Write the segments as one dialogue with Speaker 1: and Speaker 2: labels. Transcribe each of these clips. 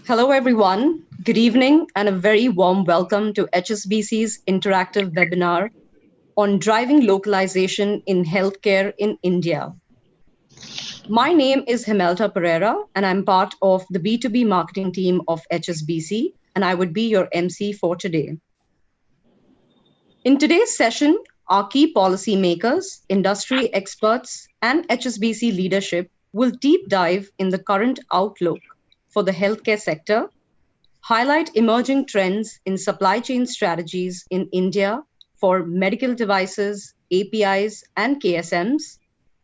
Speaker 1: Hello, everyone. Good evening, and a very warm welcome to HSBC's interactive webinar on driving localization in healthcare in India. My name is Himelta Pereira, and I'm part of the B2B marketing team of HSBC, and I would be your MC for today. In today's session, our key policymakers, industry experts, and HSBC leadership will deep dive in the current outlook for the healthcare sector, highlight emerging trends in supply chain strategies in India for medical devices, APIs, and KSMs,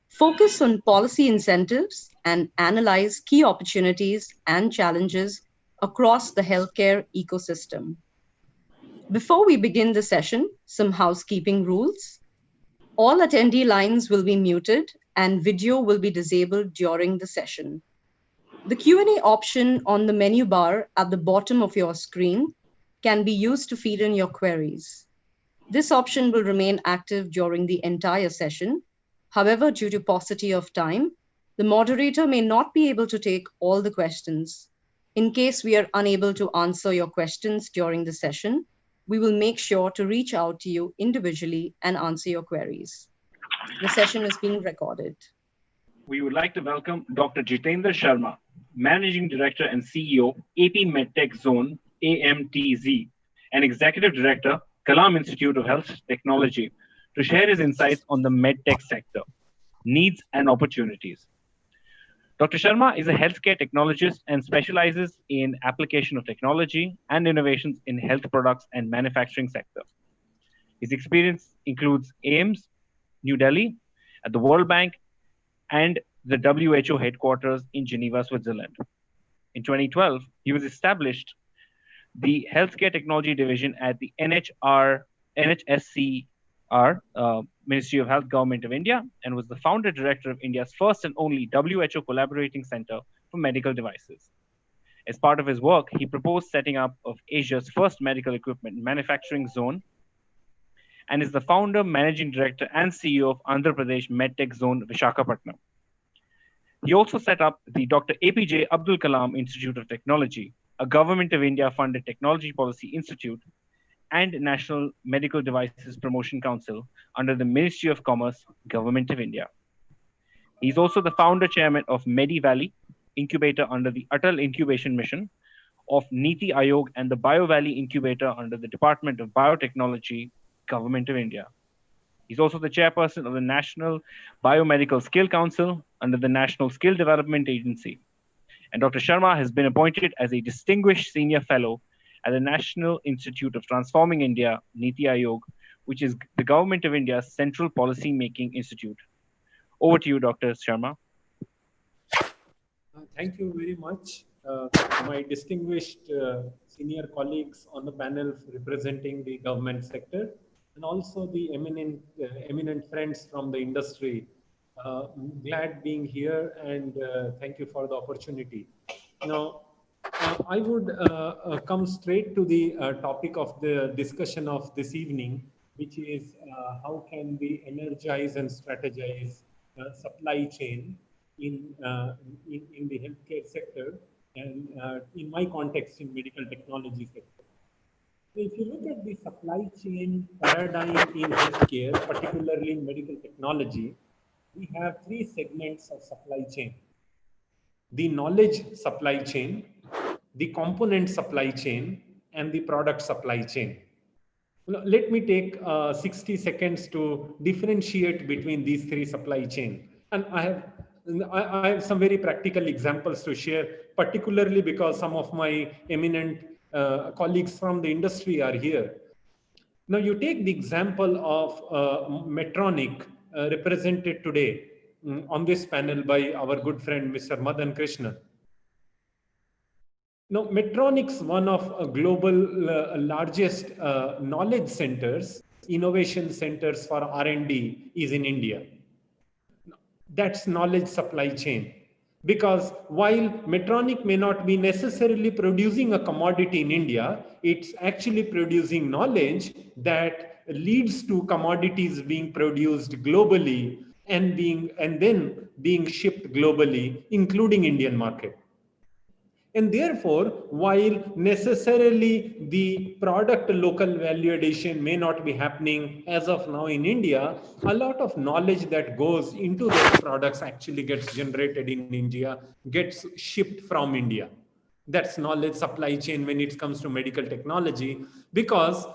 Speaker 1: focus on policy incentives, and analyze key opportunities and challenges across the healthcare ecosystem. Before we begin the session, some housekeeping rules. All attendee lines will be muted and video will be disabled during the session. The Q&A option on the menu bar at the bottom of your screen can be used to feed in your queries. This option will remain active during the entire session. However, due to paucity of time, the moderator may not be able to take all the questions. In case we are unable to answer your questions during the session, we will make sure to reach out to you individually and answer your queries. The session is being recorded.
Speaker 2: We would like to welcome Dr. Jitendra Sharma, Managing Director and CEO, AP MedTech Zone, AMTZ, and Executive Director, Kalam Institute of Health Technology, to share his insights on the medtech sector, needs and opportunities. Dr. Sharma is a healthcare technologist and specializes in application of technology and innovations in health products and manufacturing sector. His experience includes AIIMS, New Delhi, at the World Bank, and the WHO headquarters in Geneva, Switzerland. In 2012, he was established the Healthcare Technology Division at the NHSCR, Ministry of Health, Government of India, and was the founder director of India's first and only WHO Collaborating Center for Medical Devices. As part of his work, he proposed setting up of Asia's first medical equipment manufacturing zone, and is the founder, managing director, and CEO of Andhra Pradesh MedTech Zone, Visakhapatnam. He also set up the Dr. APJ Abdul Kalam Institute of Technology, a Government of India funded technology policy institute, and National Medical Devices Promotion Council under the Ministry of Commerce, Government of India. He's also the founder chairman of Medi Valley Incubator under the Atal Incubation Mission, of Niti Aayog and the Bio Valley Incubator under the Department of Biotechnology, Government of India. He's also the chairperson of the National Biomedical Skill Council under the National Skill Development Agency. And Dr. Sharma has been appointed as a distinguished senior fellow at the National Institute of Transforming India, Niti Aayog, which is the Government of India's Central Policy Making Institute. Over to you, Dr. Sharma.
Speaker 3: Thank you very much. My distinguished senior colleagues on the panel representing the government sector, and also the eminent friends from the industry. Glad being here, and thank you for the opportunity. Now, I would come straight to the topic of the discussion of this evening, which is how can we energize and strategize supply chain in the healthcare sector, and in my context in medical technology sector. So if you look at the supply chain paradigm in healthcare, particularly in medical technology, we have three segments of supply chain: the knowledge supply chain, the component supply chain, and the product supply chain. Let me take 60 seconds to differentiate between these three supply chain. And I have some very practical examples to share, particularly because some of my eminent colleagues from the industry are here. Now, you take the example of Medtronic, represented today on this panel by our good friend, Mr. Madan Krishnan. Now, Medtronic's one of global largest knowledge centers, innovation centers for R&D is in India. That's knowledge supply chain. Because while Medtronic may not be necessarily producing a commodity in India, it's actually producing knowledge that leads to commodities being produced globally and then being shipped globally, including Indian market. And therefore, while necessarily the product local value addition may not be happening as of now in India, a lot of knowledge that goes into those products actually gets generated in India, gets shipped from India. That's knowledge supply chain when it comes to medical technology, because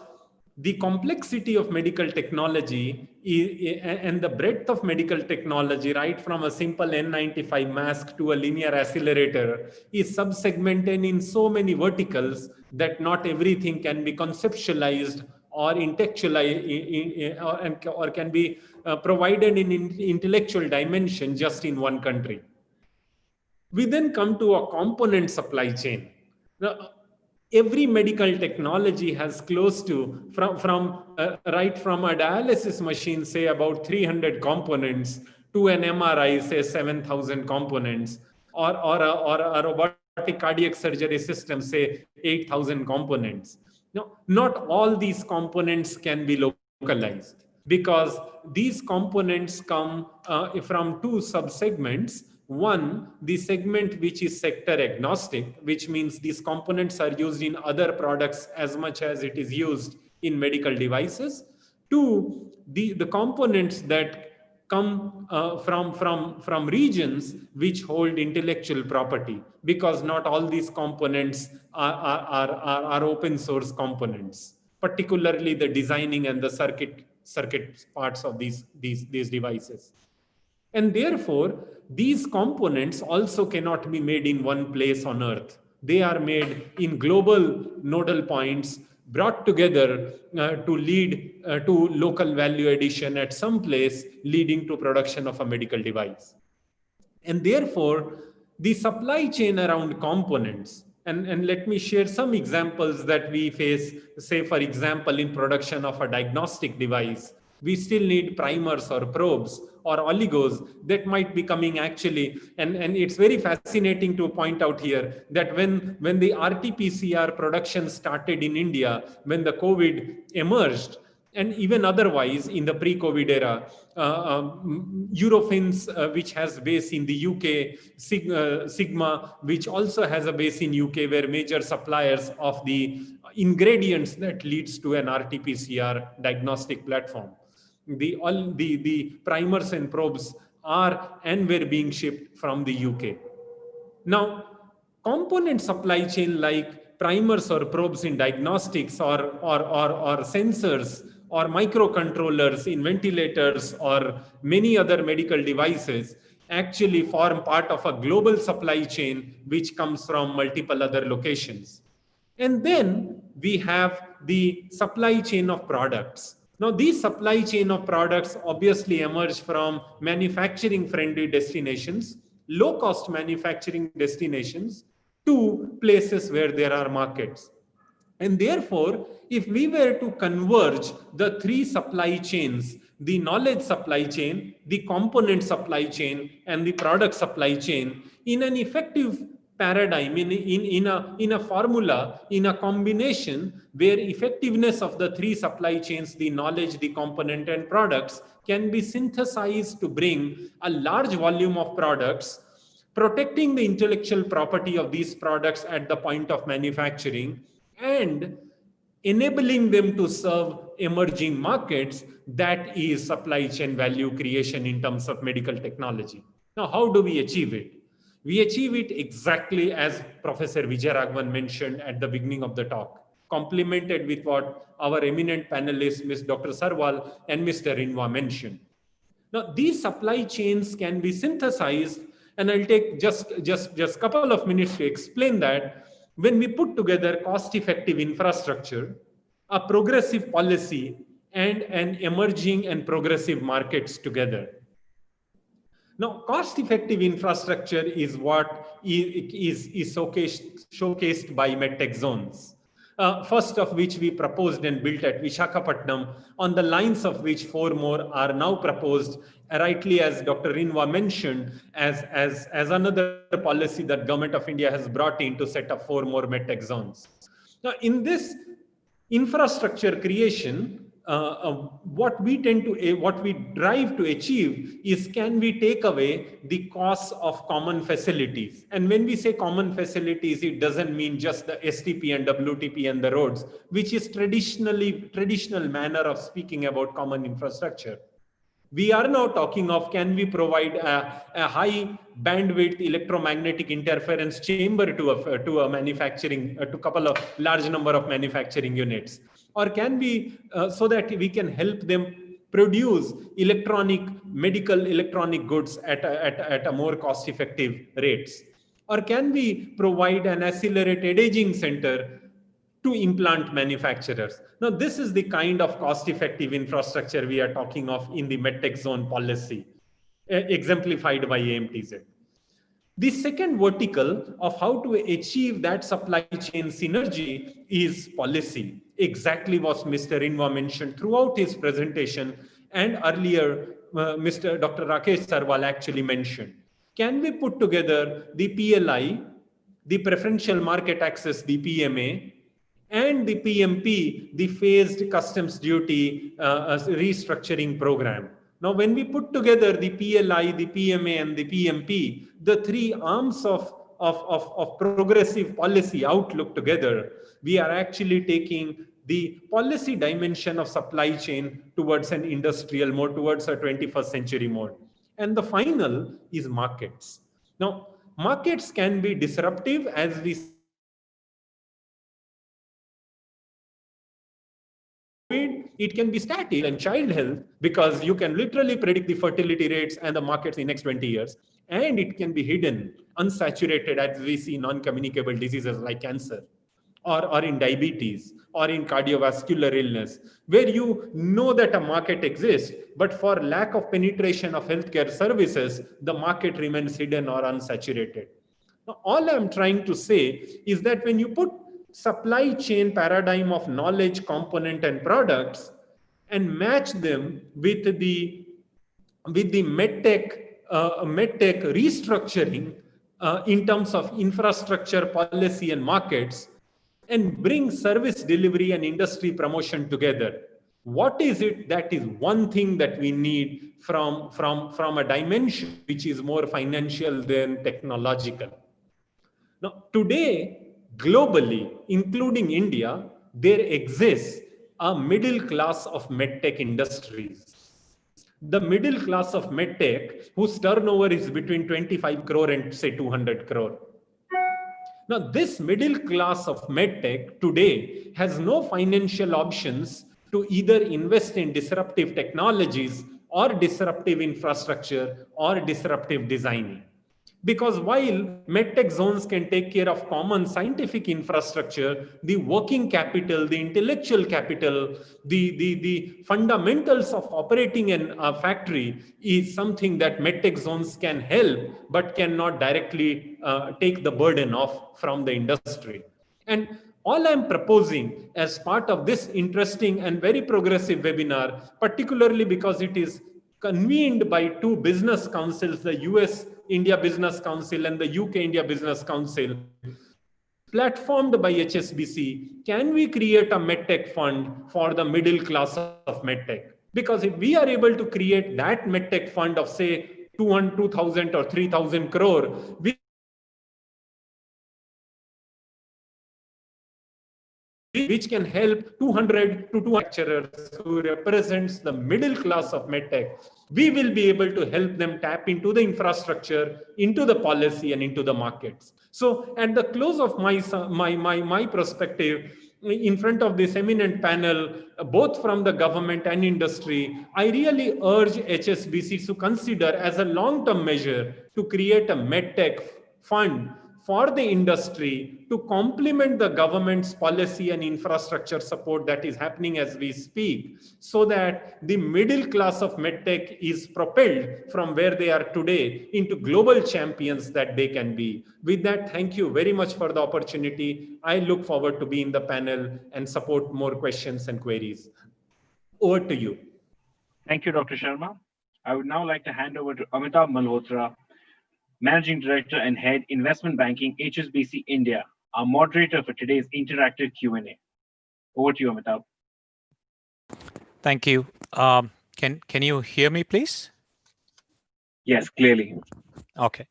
Speaker 3: the complexity of medical technology and the breadth of medical technology, right from a simple N95 mask to a linear accelerator, is subsegmented in so many verticals that not everything can be conceptualized or intellectualized or can be provided in intellectual dimension just in one country. We then come to a component supply chain. Now, every medical technology has close to right from a dialysis machine, say about 300 components, to an MRI, say 7,000 components, or a robotic cardiac surgery system, say 8,000 components. Now, not all these components can be localized, because these components come from two subsegments. One, the segment which is sector agnostic, which means these components are used in other products as much as it is used in medical devices. Two, the components that come from regions which hold intellectual property, because not all these components are open source components, particularly the designing and the circuit parts of these devices. And therefore, these components also cannot be made in one place on Earth. They are made in global nodal points, brought together to lead to local value addition at some place, leading to production of a medical device. And therefore, the supply chain around components, and let me share some examples that we face. Say, for example, in production of a diagnostic device, we still need primers or probes or oligos that might be coming actually. And it's very fascinating to point out here that when the RT-PCR production started in India, when the COVID emerged, and even otherwise in the pre-COVID era, Eurofins, which has base in the UK, Sigma, which also has a base in UK, were major suppliers of the ingredients that leads to an RT-PCR diagnostic platform. The primers and probes are and were being shipped from the UK. Now, component supply chain like primers or probes in diagnostics or sensors or microcontrollers in ventilators or many other medical devices actually form part of a global supply chain which comes from multiple other locations. And then we have the supply chain of products. Now, these supply chain of products obviously emerge from manufacturing friendly destinations, low cost manufacturing destinations, to places where there are markets. And therefore, if we were to converge the three supply chains, the knowledge supply chain, the component supply chain, and the product supply chain, in an effective paradigm, in a formula, in a combination where effectiveness of the three supply chains, the knowledge, the component, and products, can be synthesized to bring a large volume of products, protecting the intellectual property of these products at the point of manufacturing, and enabling them to serve emerging markets, that is supply chain value creation in terms of medical technology. Now, how do we achieve it? We achieve it exactly as Professor Vijayaraghavan mentioned at the beginning of the talk, complemented with what our eminent panelists, Ms. Dr. Sarwal and Mr. Rinwa mentioned. Now, these supply chains can be synthesized, and I'll take just a couple of minutes to explain that. When we put together cost-effective infrastructure, a progressive policy, and an emerging and progressive markets together. Now, cost-effective infrastructure is what is showcased by MedTech zones. First of which we proposed and built at Visakhapatnam, on the lines of which 4 more are now proposed, rightly as Dr. Rinwa mentioned, as another policy that Government of India has brought in to set up 4 more MedTech zones. Now, in this infrastructure creation, what we drive to achieve is, can we take away the costs of common facilities? And when we say common facilities, it doesn't mean just the STP and WTP and the roads, which is traditional manner of speaking about common infrastructure. We are now talking of, can we provide a high bandwidth electromagnetic interference chamber to a manufacturing, to couple of large number of manufacturing units? Or can we, so that we can help them produce medical electronic goods at a more cost effective rates? Or can we provide an accelerated aging center to implant manufacturers? Now, this is the kind of cost-effective infrastructure we are talking of in the MedTech zone policy, exemplified by AMTZ. The second vertical of how to achieve that supply chain synergy is policy. Exactly what Mr. Rinva mentioned throughout his presentation, and earlier Mr. Dr. Rakesh Sarwal actually mentioned. Can we put together the PLI, the preferential market access, the PMA, and the PMP, the phased customs duty restructuring program? Now, when we put together the PLI, the PMA, and the PMP, the three arms of progressive policy outlook together, we are actually taking the policy dimension of supply chain towards an industrial mode, towards a 21st century mode. And the final is markets. Now, markets can be disruptive, as we it can be static and child health, because you can literally predict the fertility rates and the markets in the next 20 years. And it can be hidden, unsaturated, as we see non-communicable diseases like cancer, or in diabetes, or in cardiovascular illness, where you know that a market exists, but for lack of penetration of healthcare services, the market remains hidden or unsaturated. Now, all I'm trying to say is that when you put supply chain paradigm of knowledge, component, and products, and match them with the medtech restructuring in terms of infrastructure, policy, and markets, and bring service delivery and industry promotion together, what is it that is one thing that we need from a dimension which is more financial than technological? Now, today, globally, including India, there exists a middle class of medtech industries. The middle class of medtech, whose turnover is between 25 crore and say 200 crore. Now, this middle class of medtech today has no financial options to either invest in disruptive technologies or disruptive infrastructure or disruptive designing. Because while medtech zones can take care of common scientific infrastructure, the working capital, the intellectual capital, the fundamentals of operating a factory is something that medtech zones can help, but cannot directly take the burden off from the industry. And all I'm proposing as part of this interesting and very progressive webinar, particularly because it is convened by two business councils, the US India Business Council and the UK India Business Council, platformed by HSBC, can we create a medtech fund for the middle class of medtech? Because if we are able to create that medtech fund of say 2,000 or 3,000 crore, which can help 200 to 200 manufacturers who represents the middle class of medtech, we will be able to help them tap into the infrastructure, into the policy, and into the markets. So at the close of my perspective, in front of this eminent panel, both from the government and industry, I really urge HSBC to consider as a long-term measure to create a medtech fund for the industry to complement the government's policy and infrastructure support that is happening as we speak, so that the middle class of medtech is propelled from where they are today into global champions that they can be. With that, thank you very much for the opportunity. I look forward to being in the panel and support more questions and queries. Over to you.
Speaker 2: Thank you, Dr. Sharma. I would now like to hand over to Amitabh Malhotra, Managing Director and Head Investment Banking, HSBC India, our moderator for today's interactive Q&A. Over to you, Amitabh.
Speaker 4: Thank you. Can you hear me, please?
Speaker 2: Yes, clearly.
Speaker 4: Okay.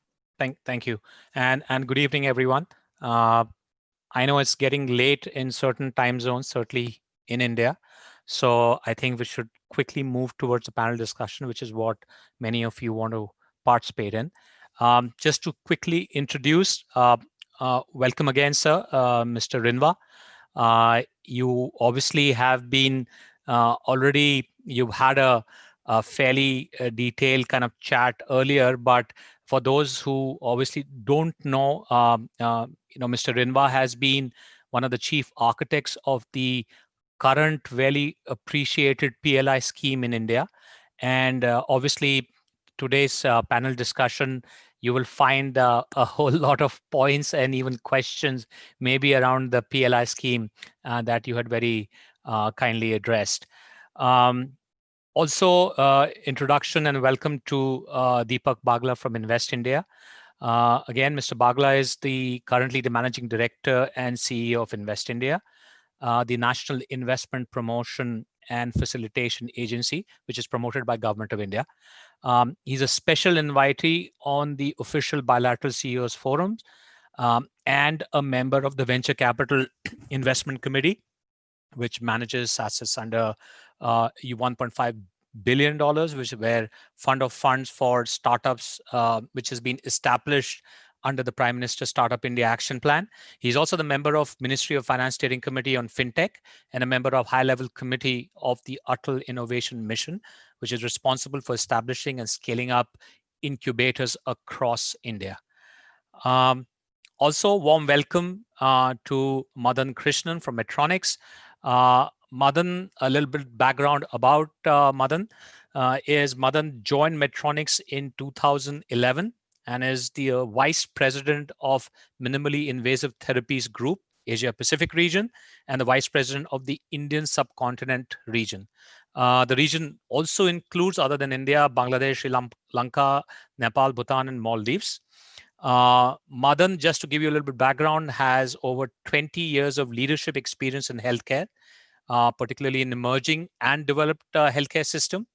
Speaker 4: Thank you. And good evening, everyone. I know it's getting late in certain time zones, certainly in India. So I think we should quickly move towards the panel discussion, which is what many of you want to participate in. Just to quickly introduce, welcome again, sir, Mr. Rinva. You obviously have been you've had a fairly detailed kind of chat earlier, but for those who obviously don't know, Mr. Rinva has been one of the chief architects of the current very appreciated PLI scheme in India. And obviously, today's panel discussion, you will find a whole lot of points and even questions maybe around the PLI scheme that you had very kindly addressed. Also, introduction and welcome to Deepak Bagla from Invest India. Again, Mr. Bagla is currently the Managing Director and CEO of Invest India, the National Investment Promotion and Facilitation Agency, which is promoted by Government of India. He's a special invitee on the official bilateral CEOs forums and a member of the Venture Capital Investment Committee, which manages assets under $1.5 billion, which were fund of funds for startups, which has been established under the Prime Minister's Startup India Action Plan. He's also the member of Ministry of Finance Steering Committee on FinTech and a member of high-level committee of the Atal Innovation Mission, which is responsible for establishing and scaling up incubators across India. Also, warm welcome to Madan Krishnan from Medtronics. Madan, a little bit background about Madan is Madan joined Medtronics in 2011 and is the Vice President of Minimally Invasive Therapies Group, Asia Pacific region, and the Vice President of the Indian Subcontinent region. The region also includes, other than India, Bangladesh, Sri Lanka, Nepal, Bhutan, and Maldives. Madan, just to give you a little bit background, has over 20 years of leadership experience in healthcare, particularly in emerging and developed healthcare system.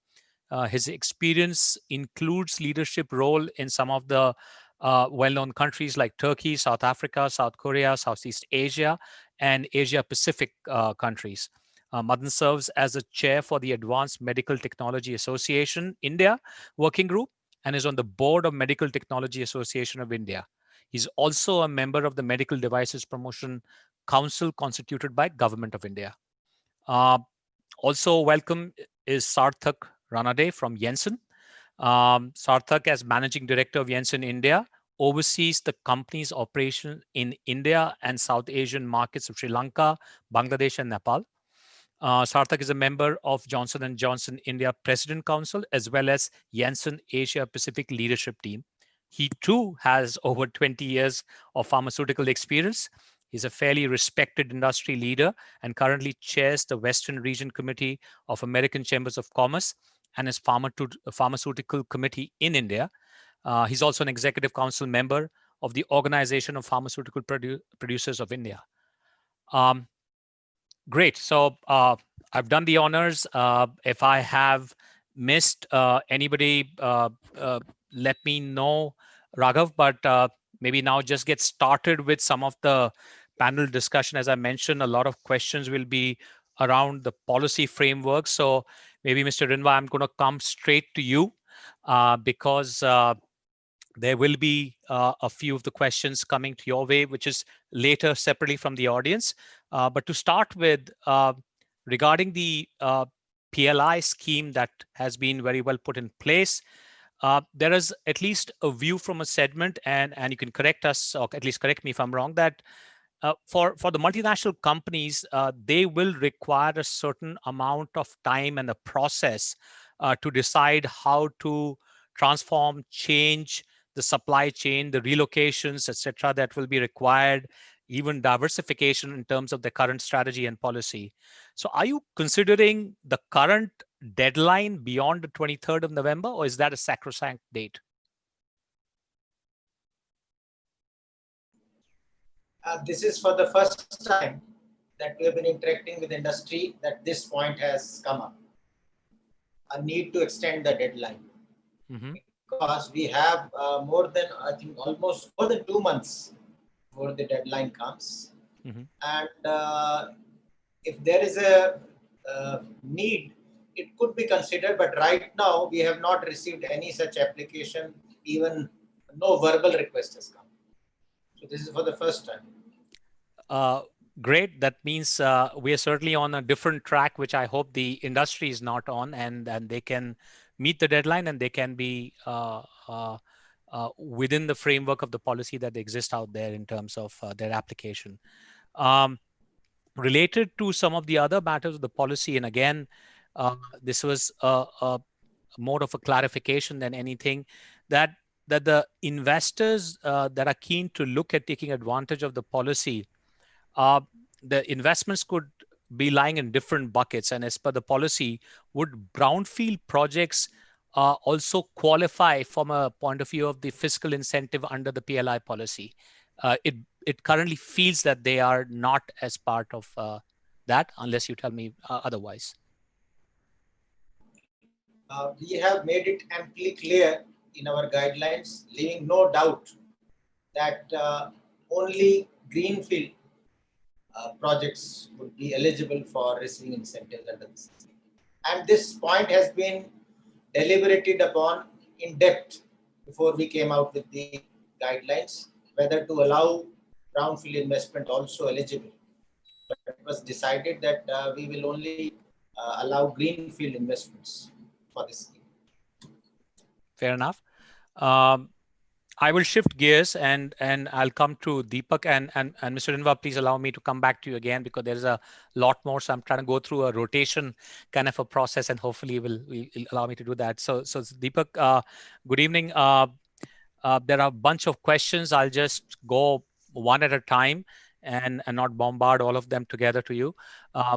Speaker 4: His experience includes leadership role in some of the well-known countries like Turkey, South Africa, South Korea, Southeast Asia, and Asia Pacific countries. Madan serves as a chair for the Advanced Medical Technology Association India Working Group and is on the board of Medical Technology Association of India. He's also a member of the Medical Devices Promotion Council constituted by Government of India. Also welcome is Sarthak Ranade from Jensen. Sarthak, as Managing Director of Jensen India, oversees the company's operation in India and South Asian markets of Sri Lanka, Bangladesh, and Nepal. Sarthak is a member of Johnson & Johnson India President Council, as well as Janssen Asia Pacific Leadership Team. He too has over 20 years of pharmaceutical experience. He's a fairly respected industry leader and currently chairs the Western Region Committee of American Chambers of Commerce and is pharmaceutical committee in India. He's also an executive council member of the Organization of Pharmaceutical Producers of India. Great. So I've done the honors. If I have missed anybody, let me know, Raghav, but maybe now just get started with some of the panel discussion. As I mentioned, a lot of questions will be around the policy framework. So maybe Mr. Rinva, I'm going to come straight to you because there will be a few of the questions coming to your way, which is later separately from the audience. But to start with, regarding the PLI scheme that has been very well put in place, there is at least a view from a segment, and you can correct us, or at least correct me if I'm wrong, that for the multinational companies, they will require a certain amount of time and a process to decide how to transform, change the supply chain, the relocations, etc., that will be required, even diversification in terms of the current strategy and policy. So are you considering the current deadline beyond the 23rd of November, or is that a sacrosanct date?
Speaker 5: This is for the first time that we have been interacting with industry that this point has come up. a need to extend the deadline
Speaker 4: Mm-hmm.
Speaker 5: because we have more than, I think, almost more than 2 months before the deadline comes.
Speaker 4: Mm-hmm.
Speaker 5: And if there is a need, it could be considered, but right now we have not received any such application, even no verbal request has come. So this is for the first time.
Speaker 4: Great. That means we are certainly on a different track, which I hope the industry is not on, and they can meet the deadline and they can be within the framework of the policy that exists out there in terms of their application. Related to some of the other matters of the policy, and again, this was more of a clarification than anything, that the investors that are keen to look at taking advantage of the policy, the investments could be lying in different buckets. And as per the policy, would brownfield projects also qualify from a point of view of the fiscal incentive under the PLI policy? It currently feels that they are not as part of that, unless you tell me otherwise.
Speaker 5: We have made it amply clear in our guidelines, leaving no doubt that only greenfield projects would be eligible for receiving incentives under this scheme. And this point has been deliberated upon in depth before we came out with the guidelines, whether to allow brownfield investment also eligible. But it was decided that we will only allow greenfield investments for this scheme.
Speaker 4: Fair enough. I will shift gears and I'll come to Deepak and Mr. Rinva, please allow me to come back to you again because there's a lot more. So I'm trying to go through a rotation kind of a process and hopefully will allow me to do that. So Deepak, good evening. There are a bunch of questions. I'll just go one at a time and not bombard all of them together to you.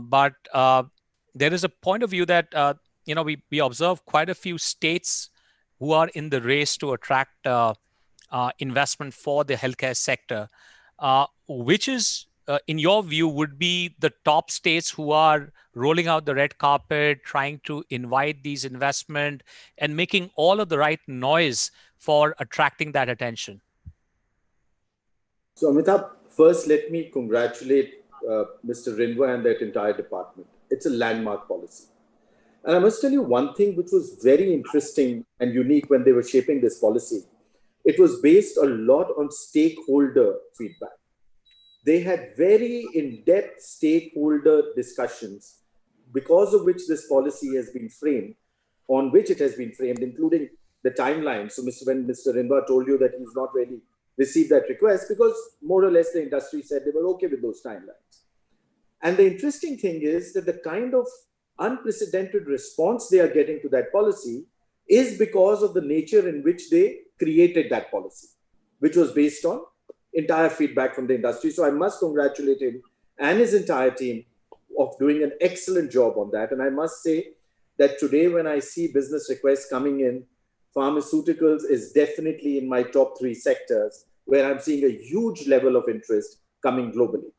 Speaker 4: But there is a point of view that, we observe quite a few states who are in the race to attract investment for the healthcare sector. Which is, in your view, would be the top states who are rolling out the red carpet, trying to invite these investment and making all of the right noise for attracting that attention?
Speaker 6: So Amitabh, first let me congratulate Mr. Rinva and that entire department. It's a landmark policy. And I must tell you one thing which was very interesting and unique when they were shaping this policy. It was based a lot on stakeholder feedback. They had very in-depth stakeholder discussions because of which this policy has been framed, on which it has been framed, including the timeline. So when Mr. Rinva told you that he's not really received that request because more or less the industry said they were okay with those timelines. And the interesting thing is that the kind of unprecedented response they are getting to that policy is because of the nature in which they created that policy, which was based on entire feedback from the industry. So I must congratulate him and his entire team of doing an excellent job on that. And I must say that today when I see business requests coming in, pharmaceuticals is definitely in my top 3 sectors where I'm seeing a huge level of interest coming globally.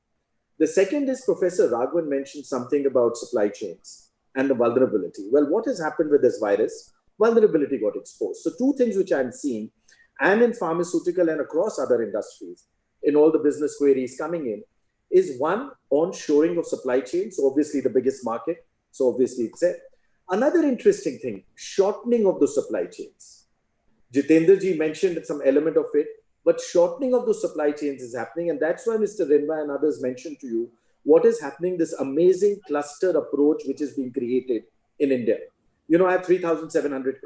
Speaker 6: The second is Professor Raghavan mentioned something about supply chains and the vulnerability. Well, what has happened with this virus? Vulnerability got exposed. So 2 things which I'm seeing, and in pharmaceutical and across other industries, in all the business queries coming in, is one, onshoring of supply chains, so obviously the biggest market, so obviously it's there. Another interesting thing, shortening of the supply chains. Jitendra ji mentioned some element of it, but shortening of those supply chains is happening, and that's why Mr. Rinva and others mentioned to you what is happening, this amazing cluster approach which is being created in India. I have 3,700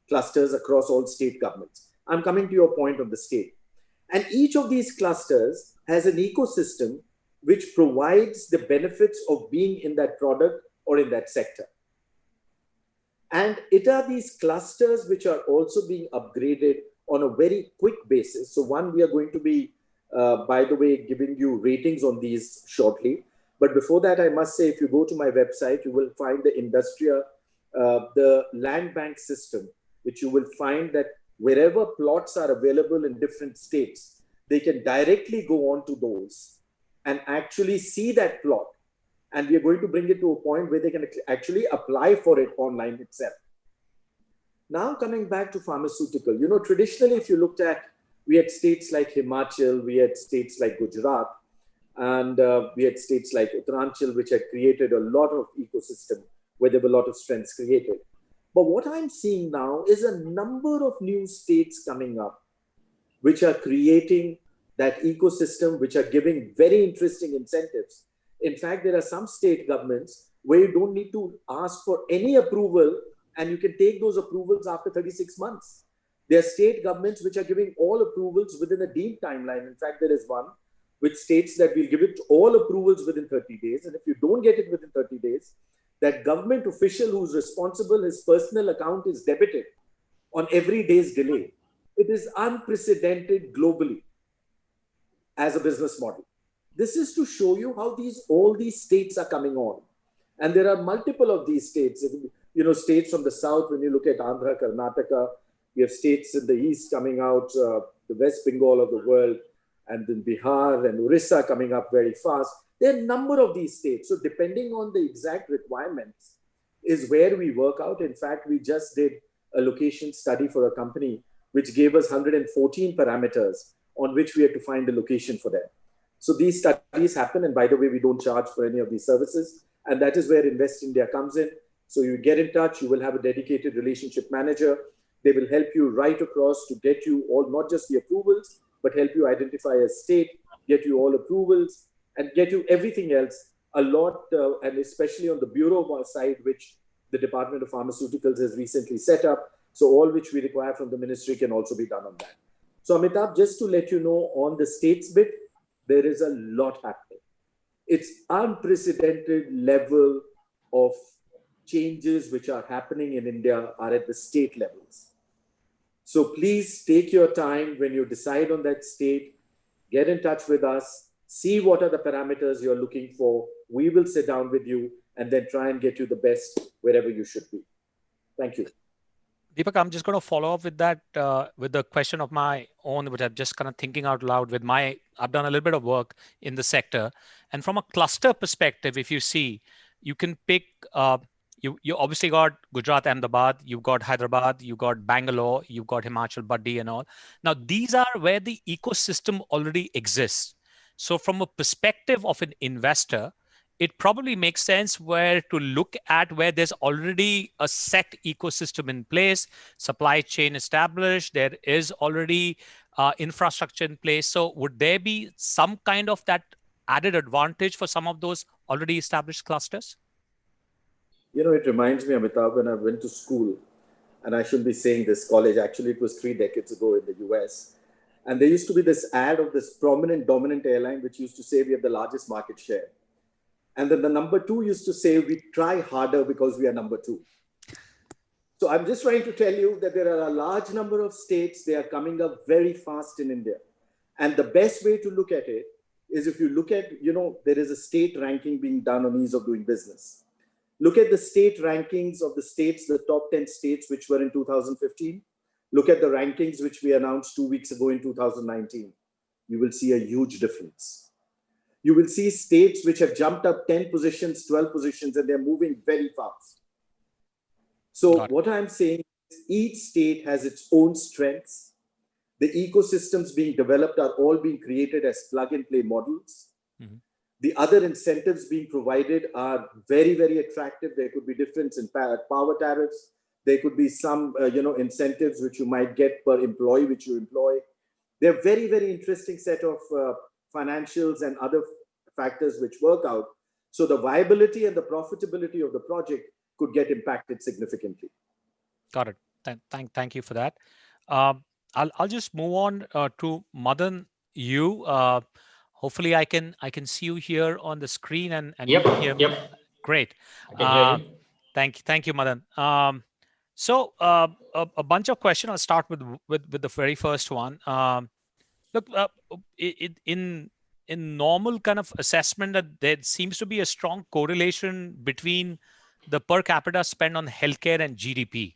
Speaker 6: clusters across all state governments. I'm coming to your point on the state. And each of these clusters has an ecosystem which provides the benefits of being in that product or in that sector. And it are these clusters which are also being upgraded on a very quick basis. So one, we are going to be, by the way, giving you ratings on these shortly. But before that, I must say, if you go to my website, you will find the Industria, the land bank system, which you will find that wherever plots are available in different states, they can directly go on to those and actually see that plot. And we are going to bring it to a point where they can actually apply for it online itself. Now coming back to pharmaceutical, traditionally, if you looked at, we had states like Himachal, we had states like Gujarat, and we had states like Uttaranchal, which had created a lot of ecosystem where there were a lot of strengths created. But what I'm seeing now is a number of new states coming up, which are creating that ecosystem, which are giving very interesting incentives. In fact, there are some state governments where you don't need to ask for any approval, and you can take those approvals after 36 months. There are state governments which are giving all approvals within a deemed timeline. In fact, there is one which states that we'll give it all approvals within 30 days. And if you don't get it within 30 days, that government official who's responsible, his personal account is debited on every day's delay. It is unprecedented globally as a business model. This is to show you how all these states are coming on. And there are multiple of these states. States from the south, when you look at Andhra, Karnataka, we have states in the east coming out, the West Bengal of the world, and then Bihar and Orissa coming up very fast. There are a number of these states. So depending on the exact requirements is where we work out. In fact, we just did a location study for a company which gave us 114 parameters on which we had to find a location for them. So these studies happen. And by the way, we don't charge for any of these services. And that is where Invest India comes in. So you get in touch, you will have a dedicated relationship manager. They will help you right across to get you all, not just the approvals, but help you identify a state, get you all approvals, and get you everything else a lot, and especially on the bureau side, which the Department of Pharmaceuticals has recently set up. So all which we require from the ministry can also be done on that. So Amitabh, just to let you know, on the states bit, there is a lot happening. It's unprecedented level of changes which are happening in India are at the state levels. So please take your time when you decide on that state, get in touch with us, see what are the parameters you're looking for. We will sit down with you and then try and get you the best wherever you should be. Thank you.
Speaker 4: Deepak, I'm just going to follow up with that, with the question of my own, which I'm just kind of thinking out loud I've done a little bit of work in the sector. And from a cluster perspective, if you see, you can pick, you obviously got Gujarat, Ahmedabad, you've got Hyderabad, you've got Bangalore, you've got Himachal, Baddi and all. Now, these are where the ecosystem already exists. So from a perspective of an investor, it probably makes sense to look at where there's already a set ecosystem in place, supply chain established, there is already infrastructure in place. So would there be some kind of that added advantage for some of those already established clusters?
Speaker 6: It reminds me, Amitabh, when I went to school, and I shouldn't be saying this, college, actually it was 3 decades ago in the US. And there used to be this ad of this prominent, dominant airline, which used to say we have the largest market share. And then the number 2 used to say, we try harder because we are number 2. So I'm just trying to tell you that there are a large number of states, they are coming up very fast in India. And the best way to look at it is if you look at, there is a state ranking being done on ease of doing business. Look at the state rankings of the states, the top 10 states, which were in 2015. Look at the rankings, which we announced 2 weeks ago in 2019. You will see a huge difference. You will see states which have jumped up 10 positions, 12 positions, and they're moving very fast. So what I'm saying is each state has its own strengths. The ecosystems being developed are all being created as plug-and-play models. Mm-hmm. The other incentives being provided are very, very attractive. There could be difference in power tariffs. There could be some, incentives which you might get per employee which you employ. They're very, very interesting set of financials and other factors which work out. So the viability and the profitability of the project could get impacted significantly.
Speaker 4: Got it. Thank you for that. I'll just move on to Madan. Hopefully I can see you here on the screen and
Speaker 7: yep,
Speaker 4: you can hear me.
Speaker 7: Yep.
Speaker 4: Great.
Speaker 7: I can hear you.
Speaker 4: Thank you, Madan. So a bunch of questions. I'll start with the very first one. Look, in normal kind of assessment, that there seems to be a strong correlation between the per capita spend on healthcare and GDP.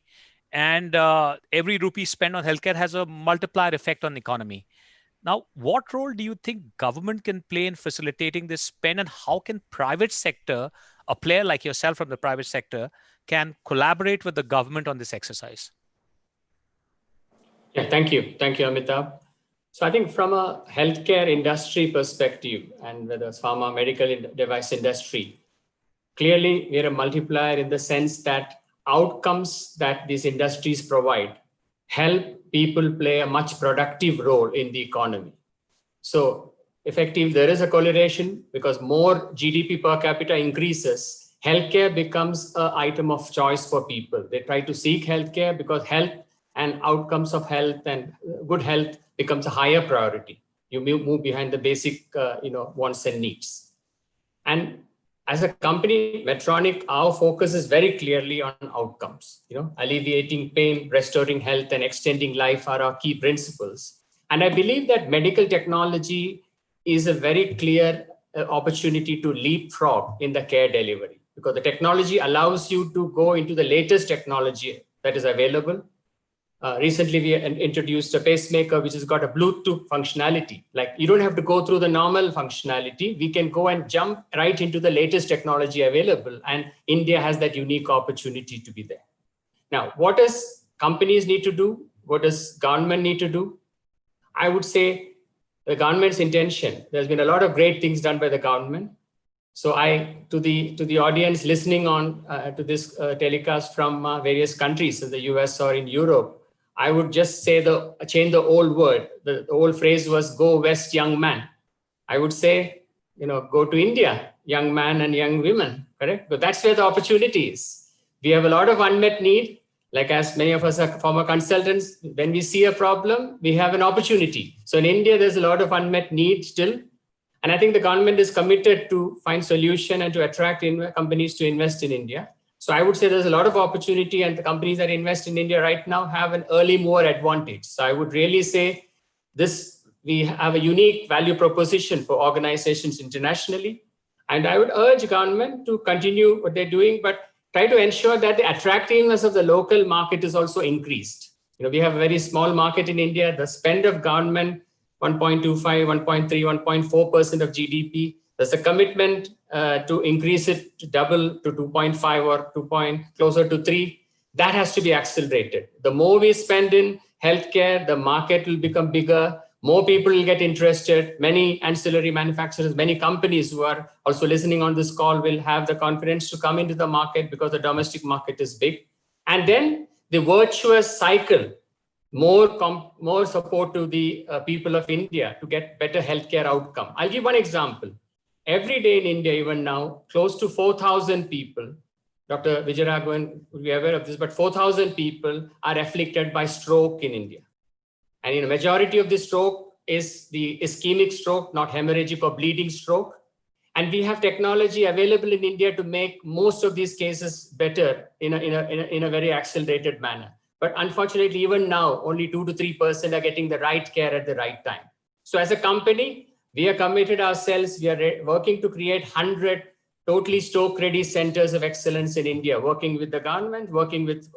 Speaker 4: And every rupee spent on healthcare has a multiplier effect on the economy. Now, what role do you think government can play in facilitating this spend, and how can private sector, a player like yourself from the private sector, can collaborate with the government on this exercise?
Speaker 8: Yeah, thank you. Thank you, Amitabh. So I think from a healthcare industry perspective, and whether it's pharma, medical device industry, clearly we're a multiplier in the sense that outcomes that these industries provide help people play a much productive role in the economy. So effective, there is a correlation because more GDP per capita increases, healthcare becomes an item of choice for people. They try to seek healthcare because health and outcomes of health and good health becomes a higher priority. You move behind the basic, wants and needs. And as a company, Medtronic, our focus is very clearly on outcomes. Alleviating pain, restoring health, and extending life are our key principles. And I believe that medical technology is a very clear opportunity to leapfrog in the care delivery, because the technology allows you to go into the latest technology that is available. Recently, we introduced a pacemaker, which has got a Bluetooth functionality. Like, you don't have to go through the normal functionality. We can go and jump right into the latest technology available. And India has that unique opportunity to be there. Now, what does companies need to do? What does government need to do? I would say the government's intention. There's been a lot of great things done by the government. So to the audience listening on to this telecast from various countries in the US or in Europe, I would just say change the old word. The old phrase was "Go West, young man." I would say, go to India, young man and young women. Correct? But that's where the opportunity is. We have a lot of unmet need. Like, as many of us are former consultants, when we see a problem, we have an opportunity. So in India, there's a lot of unmet need still. And I think the government is committed to find solution and to attract companies to invest in India. So I would say there's a lot of opportunity, and the companies that invest in India right now have an early mover advantage. So I would really say we have a unique value proposition for organizations internationally. And I would urge government to continue what they're doing, but try to ensure that the attractiveness of the local market is also increased. We have a very small market in India. The spend of government, 1.25, 1.3, 1.4% of GDP. There's a commitment to increase it to double to 2.5 or closer to 3. That has to be accelerated. The more we spend in healthcare, the market will become bigger. More people will get interested. Many ancillary manufacturers, many companies who are also listening on this call will have the confidence to come into the market because the domestic market is big. And then the virtuous cycle, more support to the people of India to get better healthcare outcome. I'll give one example. Every day in India, even now, close to 4,000 people, Dr. Vijayaraghavan will be aware of this, but 4,000 people are afflicted by stroke in India. And the majority of the stroke is the ischemic stroke, not hemorrhagic or bleeding stroke. And we have technology available in India to make most of these cases better in a very accelerated manner. But unfortunately, even now, only 2 to 3% are getting the right care at the right time. So as a company, we are committed ourselves. We are working to create 100 totally stroke-ready centers of excellence in India, working with the government, working with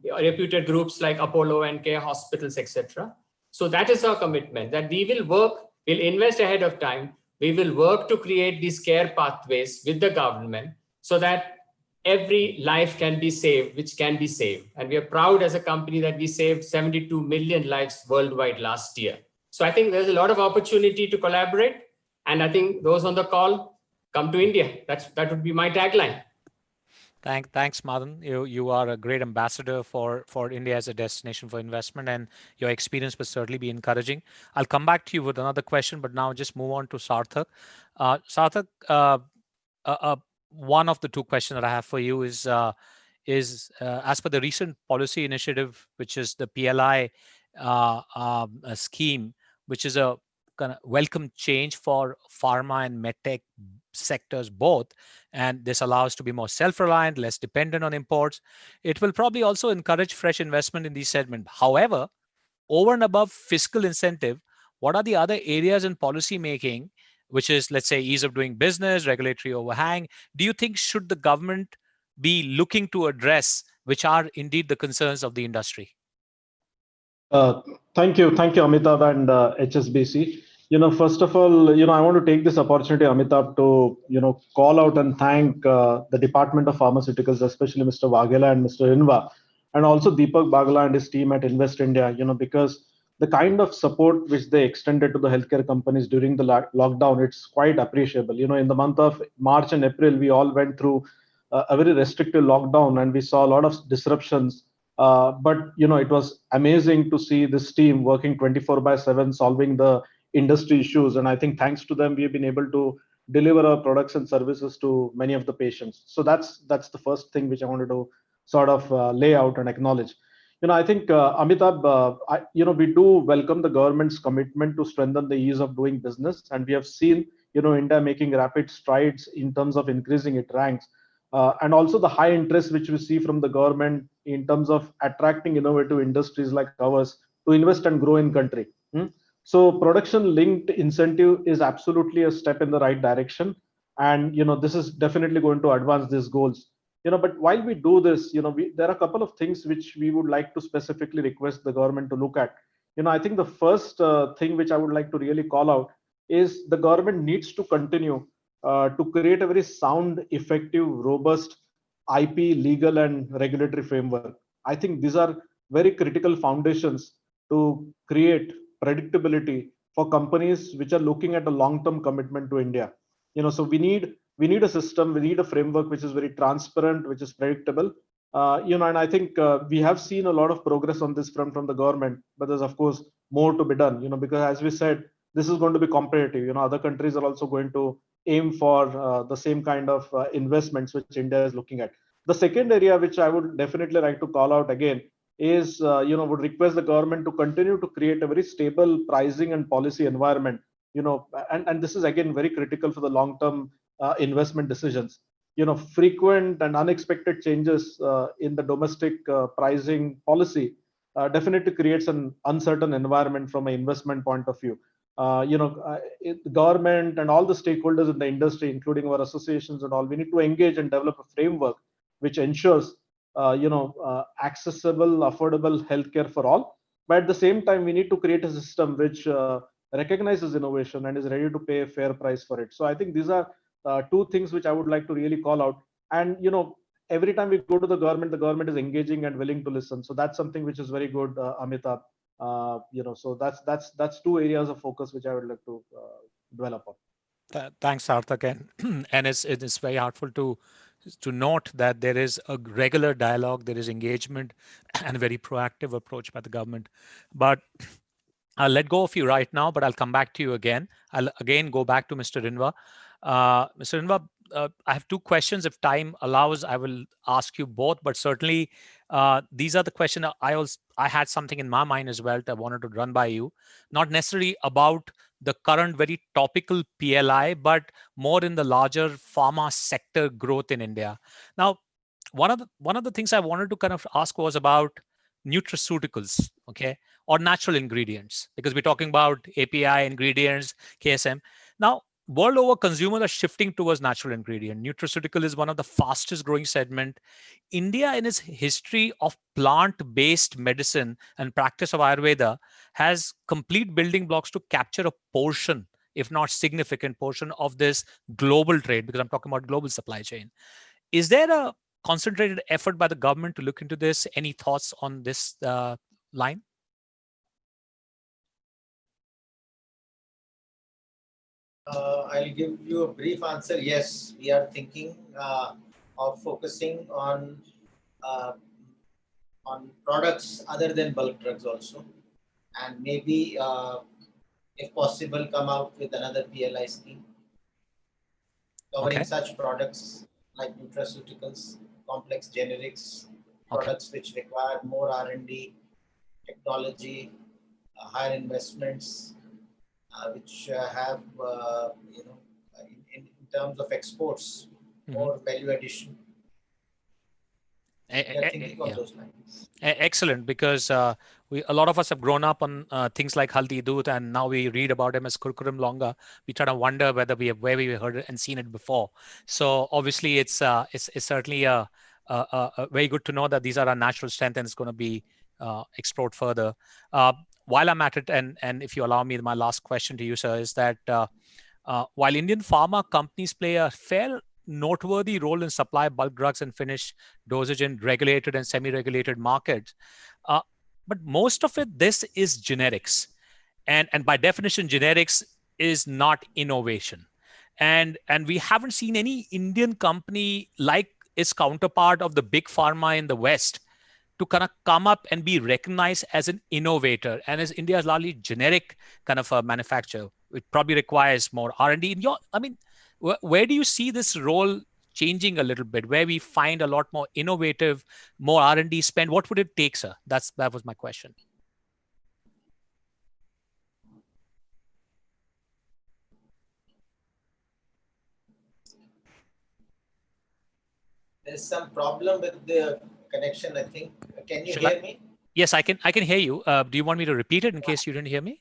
Speaker 8: reputed groups like Apollo and Care Hospitals, etc. So that is our commitment, that we'll invest ahead of time. We will work to create these care pathways with the government so that every life can be saved, which can be saved. And we are proud as a company that we saved 72 million lives worldwide last year. So I think there's a lot of opportunity to collaborate. And I think those on the call, come to India. That would be my tagline.
Speaker 4: Thanks, Madan. You are a great ambassador for India as a destination for investment, and your experience will certainly be encouraging. I'll come back to you with another question, but now just move on to Sarthak. Sarthak, one of the two questions that I have for you is as per the recent policy initiative, which is the PLI scheme, which is a kind of welcome change for pharma and medtech sectors both, and this allows to be more self-reliant, less dependent on imports. It will probably also encourage fresh investment in these segments. However, over and above fiscal incentive, what are the other areas in policy making, which is, let's say, ease of doing business, regulatory overhang, do you think should the government be looking to address, which are indeed the concerns of the industry?
Speaker 9: Thank you, Amitabh and HSBC. First of all, I want to take this opportunity, Amitabh, to, call out and thank the Department of Pharmaceuticals, especially Mr. Waghela and Mr. Rinva, and also Deepak Bagla and his team at Invest India, because the kind of support which they extended to the healthcare companies during the lockdown, it's quite appreciable. In the month of March and April, we all went through a very restrictive lockdown and we saw a lot of disruptions. But it was amazing to see this team working 24/7, solving the industry issues. And I think thanks to them, we've been able to deliver our products and services to many of the patients. So that's the first thing which I wanted to sort of lay out and acknowledge. I think Amitabh, we do welcome the government's commitment to strengthen the ease of doing business, and we have seen India making rapid strides in terms of increasing its ranks, and also the high interest which we see from the government in terms of attracting innovative industries like ours to invest and grow in country. So production linked incentive is absolutely a step in the right direction, and this is definitely going to advance these goals. But while we do this, there are a couple of things which we would like to specifically request the government to look at. I think the first thing which I would like to really call out is the government needs to continue to create a very sound, effective, robust IP, legal, and regulatory framework. I think these are very critical foundations to create predictability for companies which are looking at a long-term commitment to India. So we need a system, we need a framework which is very transparent, which is predictable. And I think we have seen a lot of progress on this front from the government, but there's of course more to be done. Because as we said, this is going to be competitive. Other countries are also going to aim for the same kind of investments which India is looking at. The second area which I would definitely like to call out again is, would request the government to continue to create a very stable pricing and policy environment. And this is again very critical for the long-term investment decisions. Frequent and unexpected changes in the domestic pricing policy definitely creates an uncertain environment from an investment point of view. The government and all the stakeholders in the industry, including our associations and all, we need to engage and develop a framework which ensures accessible, affordable healthcare for all. But at the same time, we need to create a system which recognizes innovation and is ready to pay a fair price for it. So I think these are two things which I would like to really call out. And every time we go to the government is engaging and willing to listen. So that's something which is very good, Amitabh. So that's two areas of focus which I would like to dwell upon.
Speaker 4: Thanks, Sarthak, and it's very helpful to note that there is a regular dialogue, there is engagement, and a very proactive approach by the government. But I'll let go of you right now, but I'll come back to you again. I'll again go back to Mr. Rinva. Mr. Rinva, I have two questions. If time allows, I will ask you both, but certainly these are the questions I had something in my mind as well that I wanted to run by you, not necessarily about the current very topical PLI, but more in the larger pharma sector growth in India. Now, one of the things I wanted to kind of ask was about nutraceuticals, okay, or natural ingredients, because we're talking about API, ingredients, KSM. Now, world over, consumers are shifting towards natural ingredient. Nutraceutical is one of the fastest growing segment. India, in its history of plant-based medicine and practice of Ayurveda, has complete building blocks to capture a portion, if not significant portion, of this global trade, because I'm talking about global supply chain. Is there a concentrated effort by the government to look into this? Any thoughts on this line?
Speaker 5: I'll give you a brief answer. Yes, we are thinking of focusing on products other than bulk drugs also, and maybe if possible come out with another PLI scheme covering such products like nutraceuticals, complex generics, products which require more R&D, technology, higher investments, which have, in terms of exports, more value addition. Thinking of those lines.
Speaker 4: Excellent, because a lot of us have grown up on things like Haldi Doodh, and now we read about them as Kurkurum Longa. We try to wonder where we heard it and seen it before. So obviously, it's certainly a very good to know that these are our natural strength and it's going to be explored further. While I'm at it, and if you allow me, my last question to you, sir, is that while Indian pharma companies play a fair noteworthy role in supply bulk drugs and finished dosage in regulated and semi-regulated markets. But most of this is generics. And by definition, generics is not innovation. And we haven't seen any Indian company like its counterpart of the big pharma in the West to kind of come up and be recognized as an innovator. And as India is largely generic kind of a manufacturer, it probably requires more R&D. Where do you see this role changing a little bit, where we find a lot more innovative, more R&D spend? What would it take, sir? That was my question.
Speaker 5: There's some problem with the connection, I think. Can you hear me?
Speaker 4: Yes, I can hear you. Do you want me to repeat it in case you didn't hear me?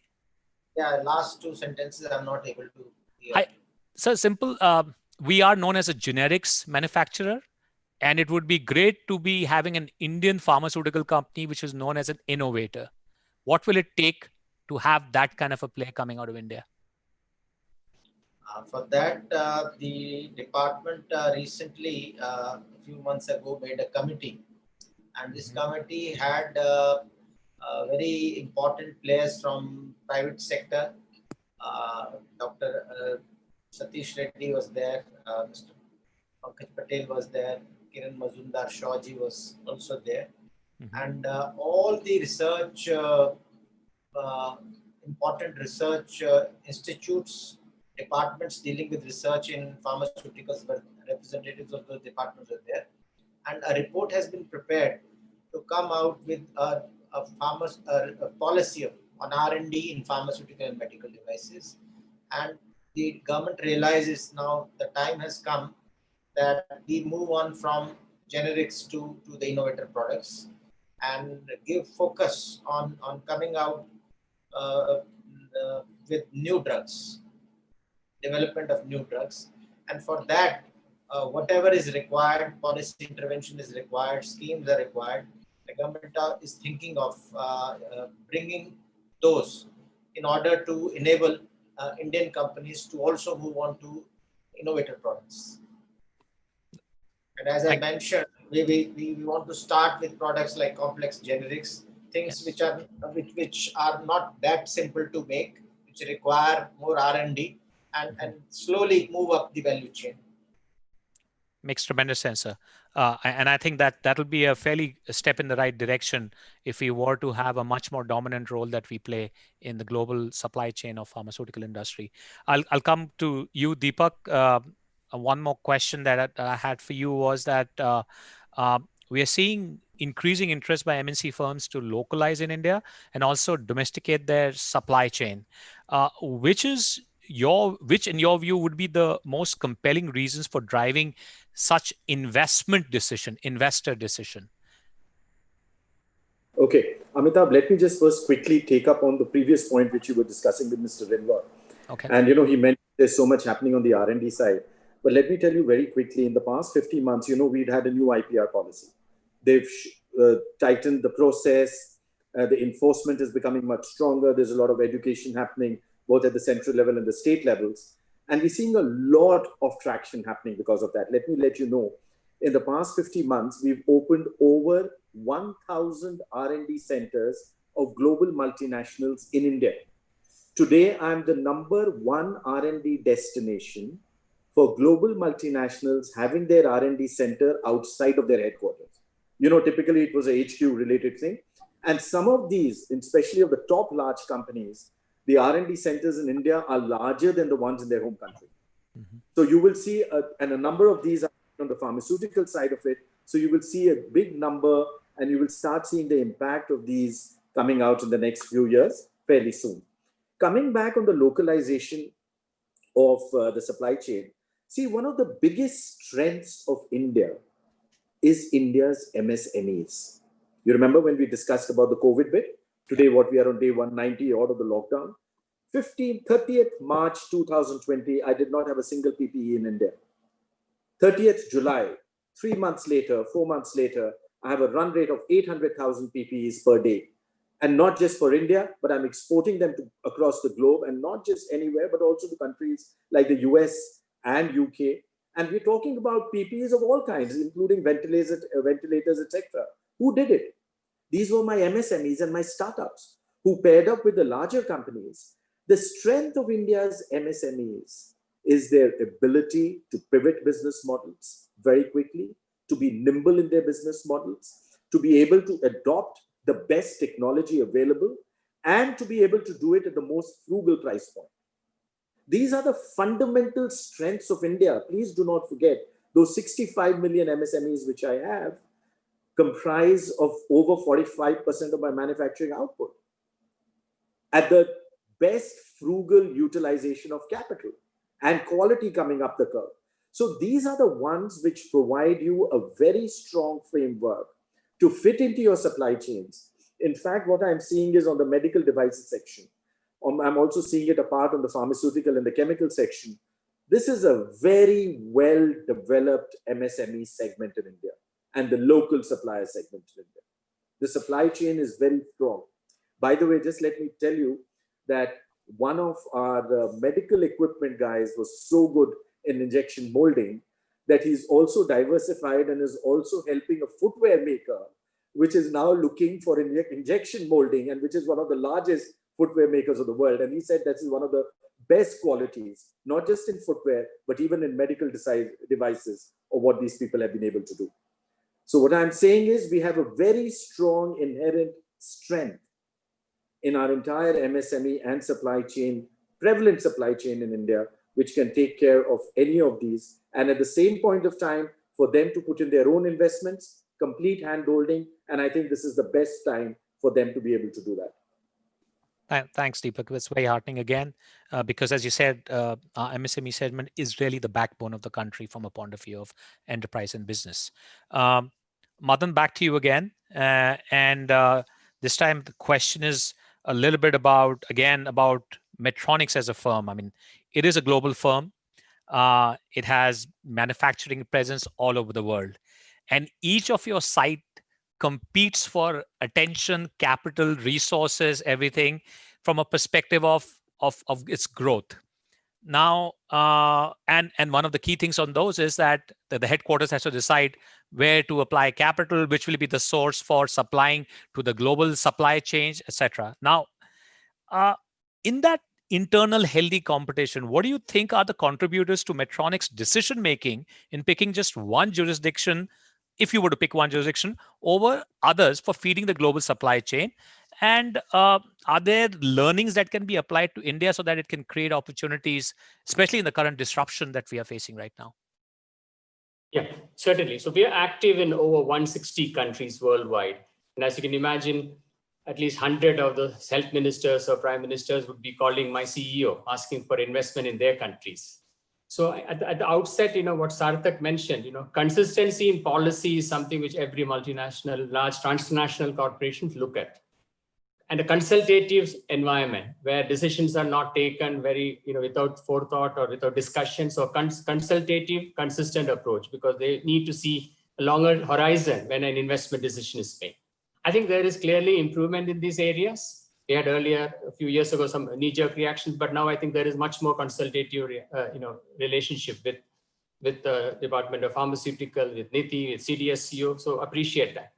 Speaker 5: Yeah, last two sentences I'm not able to hear.
Speaker 4: So simple. We are known as a generics manufacturer, and it would be great to be having an Indian pharmaceutical company which is known as an innovator. What will it take to have that kind of a play coming out of India?
Speaker 5: For that, the department recently, a few months ago, made a committee. And this committee had very important players from private sector. Dr. Satish Reddy was there, Mr. Pankaj Patel was there, Kiran Mazumdar Shawji was also there. And all the research, important research institutes, departments dealing with research in pharmaceuticals, were representatives of those departments were there. And a report has been prepared to come out with a policy on R&D in pharmaceutical and medical devices. And the government realizes now the time has come that we move on from generics to the innovator products and give focus on coming out with new drugs, development of new drugs. And for that, whatever is required, policy intervention is required, schemes are required. The government is thinking of bringing those in order to enable Indian companies to also move on to innovative products. And as I mentioned, we want to start with products like complex generics, things which are not that simple to make, which require more R&D, and slowly move up the value chain.
Speaker 4: Makes tremendous sense, sir. And I think that'll be a fairly step in the right direction if we were to have a much more dominant role that we play in the global supply chain of pharmaceutical industry. I'll come to you, Deepak. One more question that I had for you was that we are seeing increasing interest by MNC firms to localize in India and also domesticate their supply chain. Which in your view would be the most compelling reasons for driving such investor decision?
Speaker 6: Okay, Amitabh, let me just first quickly take up on the previous point which you were discussing with Mr. Rinva.
Speaker 4: Okay.
Speaker 6: And he mentioned there's so much happening on the R&D side. But let me tell you very quickly, in the past 50 months, we'd had a new IPR policy. They've tightened the process. The enforcement is becoming much stronger. There's a lot of education happening, both at the central level and the state levels. And we're seeing a lot of traction happening because of that. Let me let you know, in the past 50 months, we've opened over 1,000 R&D centers of global multinationals in India. Today, I'm the #1 R&D destination for global multinationals having their R&D center outside of their headquarters. Typically it was a HQ related thing. And some of these, especially of the top large companies, the R&D centers in India are larger than the ones in their home country. So you will see, and a number of these are on the pharmaceutical side of it. So you will see a big number and you will start seeing the impact of these coming out in the next few years fairly soon. Coming back on the localization of the supply chain, see, one of the biggest strengths of India is India's MSMEs. You remember when we discussed about the COVID bit? Today, what we are on day 190 out of the lockdown. 30th March 2020, I did not have a single PPE in India. 30th July, 3 months later, 4 months later, I have a run rate of 800,000 PPEs per day. And not just for India, but I'm exporting them across the globe, and not just anywhere, but also to countries like the US and UK. And we're talking about PPEs of all kinds, including ventilators, etc. Who did it? These were my MSMEs and my startups who paired up with the larger companies. The strength of India's MSMEs is their ability to pivot business models very quickly, to be nimble in their business models, to be able to adopt the best technology available, and to be able to do it at the most frugal price point. These are the fundamental strengths of India. Please do not forget, those 65 million MSMEs which I have comprise of over 45% of my manufacturing output at the best frugal utilization of capital and quality coming up the curve. So these are the ones which provide you a very strong framework to fit into your supply chains. In fact, what I'm seeing is on the medical devices section. I'm also seeing it apart on the pharmaceutical and the chemical section. This is a very well-developed MSME segment in India and the local supplier segment in India. The supply chain is very strong. By the way, just let me tell you that one of our medical equipment guys was so good in injection molding that he's also diversified and is also helping a footwear maker, which is now looking for injection molding and which is one of the largest footwear makers of the world. And he said this is one of the best qualities, not just in footwear, but even in medical devices of what these people have been able to do. So what I'm saying is we have a very strong inherent strength in our entire MSME and supply chain, prevalent supply chain in India, which can take care of any of these. And at the same point of time, for them to put in their own investments, complete hand-holding. And I think this is the best time for them to be able to do that.
Speaker 4: Thanks, Deepak. That's very heartening again, because as you said, our MSME segment is really the backbone of the country from a point of view of enterprise and business. Madan, back to you again. This time the question is a little bit about Medtronic as a firm. I mean, it is a global firm. It has manufacturing presence all over the world. And each of your site competes for attention, capital, resources, everything from a perspective of its growth. Now, and one of the key things on those is that the headquarters has to decide where to apply capital, which will be the source for supplying to the global supply chain, etc. Now, in that internal healthy competition, what do you think are the contributors to Medtronic's decision making in picking just one jurisdiction, if you were to pick one jurisdiction over others for feeding the global supply chain? And are there learnings that can be applied to India so that it can create opportunities, especially in the current disruption that we are facing right now?
Speaker 8: Yeah, certainly. So we are active in over 160 countries worldwide. And as you can imagine, at least 100 of the health ministers or prime ministers would be calling my CEO, asking for investment in their countries. So at the outset, what Sarthak mentioned, consistency in policy is something which every multinational, large transnational corporations look at. And a consultative environment where decisions are not taken very, without forethought or without discussion. So consultative, consistent approach, because they need to see a longer horizon when an investment decision is made. I think there is clearly improvement in these areas. We had earlier, a few years ago, some knee-jerk reactions, but now I think there is much more consultative, relationship with the Department of Pharmaceutical, with NITI, with CDSCO. So appreciate that.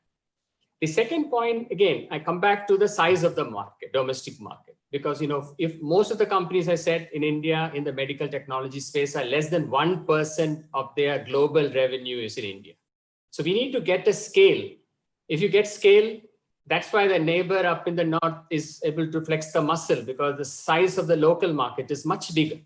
Speaker 8: The second point, again, I come back to the size of the market, domestic market, because if most of the companies I said in India in the medical technology space are less than 1% of their global revenue is in India. So we need to get a scale. If you get scale, that's why the neighbor up in the north is able to flex the muscle, because the size of the local market is much bigger.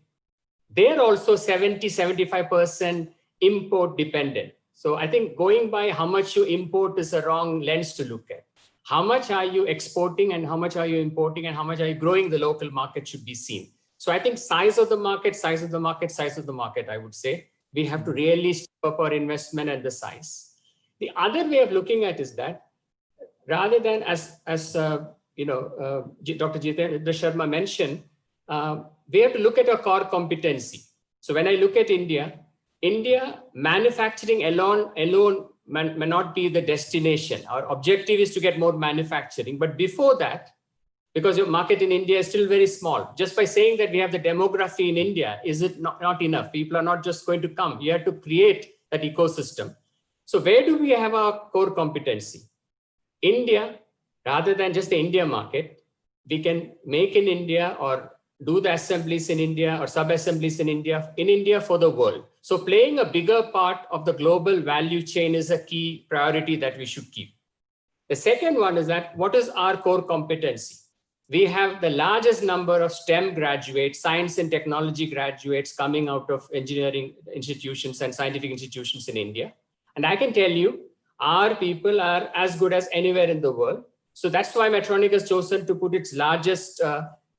Speaker 8: They're also 70-75% import dependent. So I think going by how much you import is a wrong lens to look at. How much are you exporting and how much are you importing and how much are you growing the local market should be seen. So I think size of the market, I would say. We have to really step up our investment and the size. The other way of looking at is that rather than as Dr. Jitendra Sharma mentioned, we have to look at our core competency. So when I look at India, manufacturing alone may not be the destination. Our objective is to get more manufacturing. But before that, because your market in India is still very small. Just by saying that we have the demography in India, is it not enough? People are not just going to come. You have to create that ecosystem. So where do we have our core competency? India, rather than just the India market, we can make in India or do the assemblies in India or sub-assemblies in India for the world. So playing a bigger part of the global value chain is a key priority that we should keep. The second one is that what is our core competency? We have the largest number of STEM graduates, science and technology graduates coming out of engineering institutions and scientific institutions in India. And I can tell you, our people are as good as anywhere in the world. So that's why Medtronic has chosen to put its largest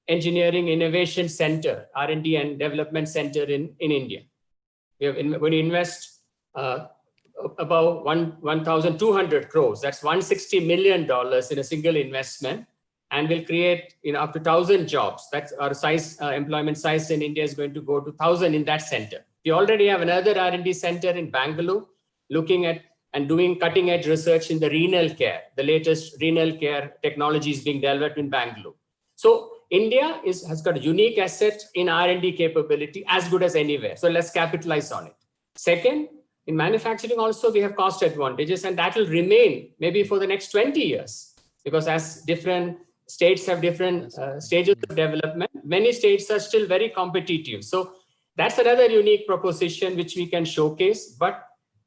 Speaker 8: engineering innovation center, R&D and development center in India. We are going to invest about 1,200 crores. That's $160 million in a single investment, and will create up to 1,000 jobs. That's our size, employment size in India is going to go to 1,000 in that center. We already have another R&D center in Bangalore looking at and doing cutting edge research in the renal care. The latest renal care technology is being developed in Bangalore. So India has got a unique asset in R&D capability as good as anywhere. So let's capitalize on it. Second, in manufacturing also, we have cost advantages, and that will remain maybe for the next 20 years, because as different states have different stages of development, many states are still very competitive. So that's another unique proposition which we can showcase, but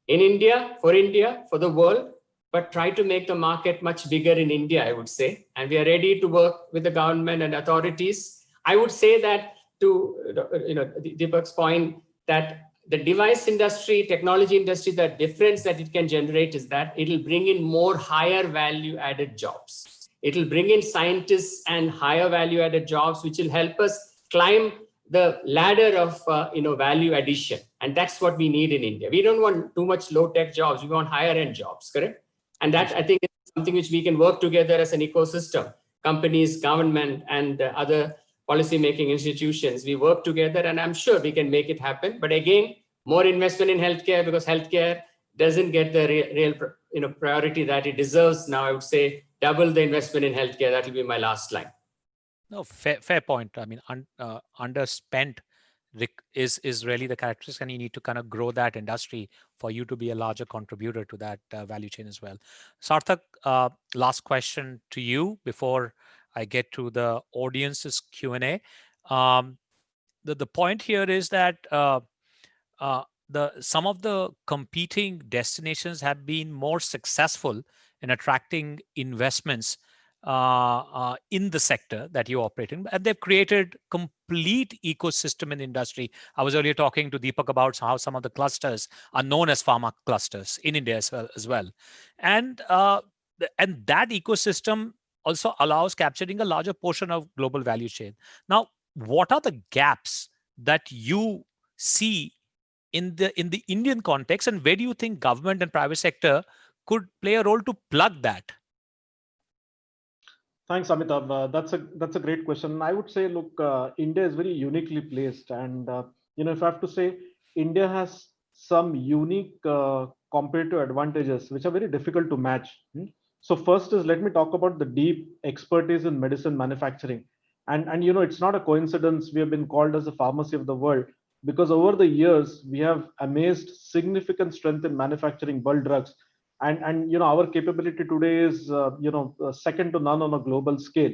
Speaker 8: in India, for the world, but try to make the market much bigger in India, I would say. And we are ready to work with the government and authorities. I would say that to Deepak's point, that the device industry, technology industry, the difference that it can generate is that it will bring in more higher value added jobs. It will bring in scientists and higher value added jobs, which will help us climb the ladder of value addition. And that's what we need in India. We don't want too much low tech jobs. We want higher end jobs, correct? And that, I think, is something which we can work together as an ecosystem. Companies, government, and other policy-making institutions, we work together, and I'm sure we can make it happen. But again, more investment in healthcare, because healthcare doesn't get the real priority that it deserves now. I would say double the investment in healthcare. That will be my last line.
Speaker 4: No, fair point. I mean, underspent is really the characteristic, and you need to kind of grow that industry for you to be a larger contributor to that value chain as well. Sarthak, last question to you before I get to the audience's Q&A. The point here is that some of the competing destinations have been more successful in attracting investments in the sector that you operate in, and they've created complete ecosystem in the industry. I was earlier talking to Deepak about how some of the clusters are known as pharma clusters in India as well. And that ecosystem also allows capturing a larger portion of global value chain. Now, what are the gaps that you see in the Indian context, and where do you think government and private sector could play a role to plug that?
Speaker 9: Thanks, Amitabh. That's a great question. I would say, look, India is very uniquely placed, and if I have to say, India has some unique competitive advantages which are very difficult to match. So first is, let me talk about the deep expertise in medicine manufacturing, and it's not a coincidence we have been called as the pharmacy of the world, because over the years we have amassed significant strength in manufacturing bulk drugs. And our capability today is second to none on a global scale.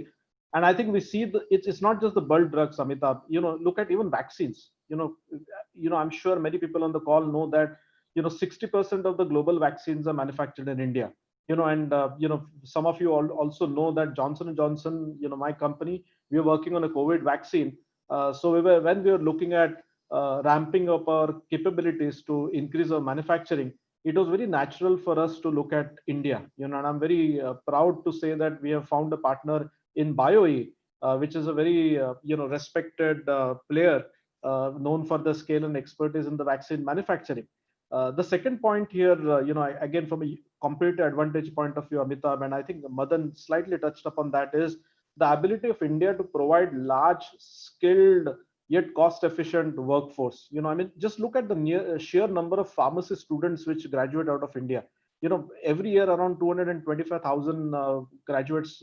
Speaker 9: And I think we see it's not just the bulk drugs, Amitabh. Look at even vaccines. I'm sure many people on the call know that 60% of the global vaccines are manufactured in India. Some of you also know that Johnson & Johnson, my company, we are working on a COVID vaccine. So when we were looking at ramping up our capabilities to increase our manufacturing, it was very natural for us to look at India, and I'm very proud to say that we have found a partner in BioE, which is a very respected player known for the scale and expertise in the vaccine manufacturing. The second point here, again, from a competitive advantage point of view, Amitabh, and I think Madan slightly touched upon that, is the ability of India to provide large, skilled, yet cost-efficient workforce. Just look at the sheer number of pharmacy students which graduate out of India. Every year around 225,000 graduates,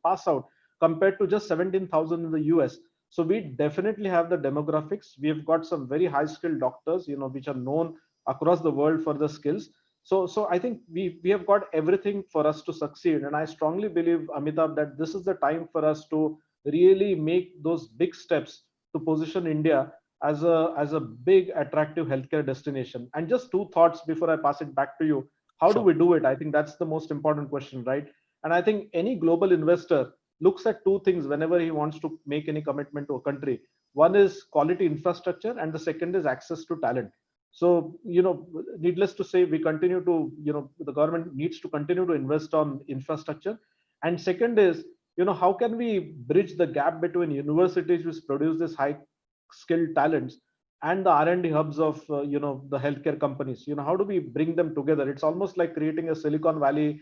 Speaker 9: pass out. compared to just 17,000 in the US. So we definitely have the demographics. We have got some very high skilled doctors, which are known across the world for the skills. So I think we have got everything for us to succeed. And I strongly believe, Amitabh, that this is the time for us to really make those big steps to position India as a big attractive healthcare destination. And just two thoughts before I pass it back to you. How do we do it? I think that's the most important question, right? And I think any global investor looks at two things whenever he wants to make any commitment to a country. One is quality infrastructure, and the second is access to talent. So, needless to say, we continue to, the government needs to continue to invest on infrastructure. And second is, how can we bridge the gap between universities which produce this high skilled talents and the R&D hubs of, the healthcare companies? How do we bring them together? It's almost like creating a Silicon Valley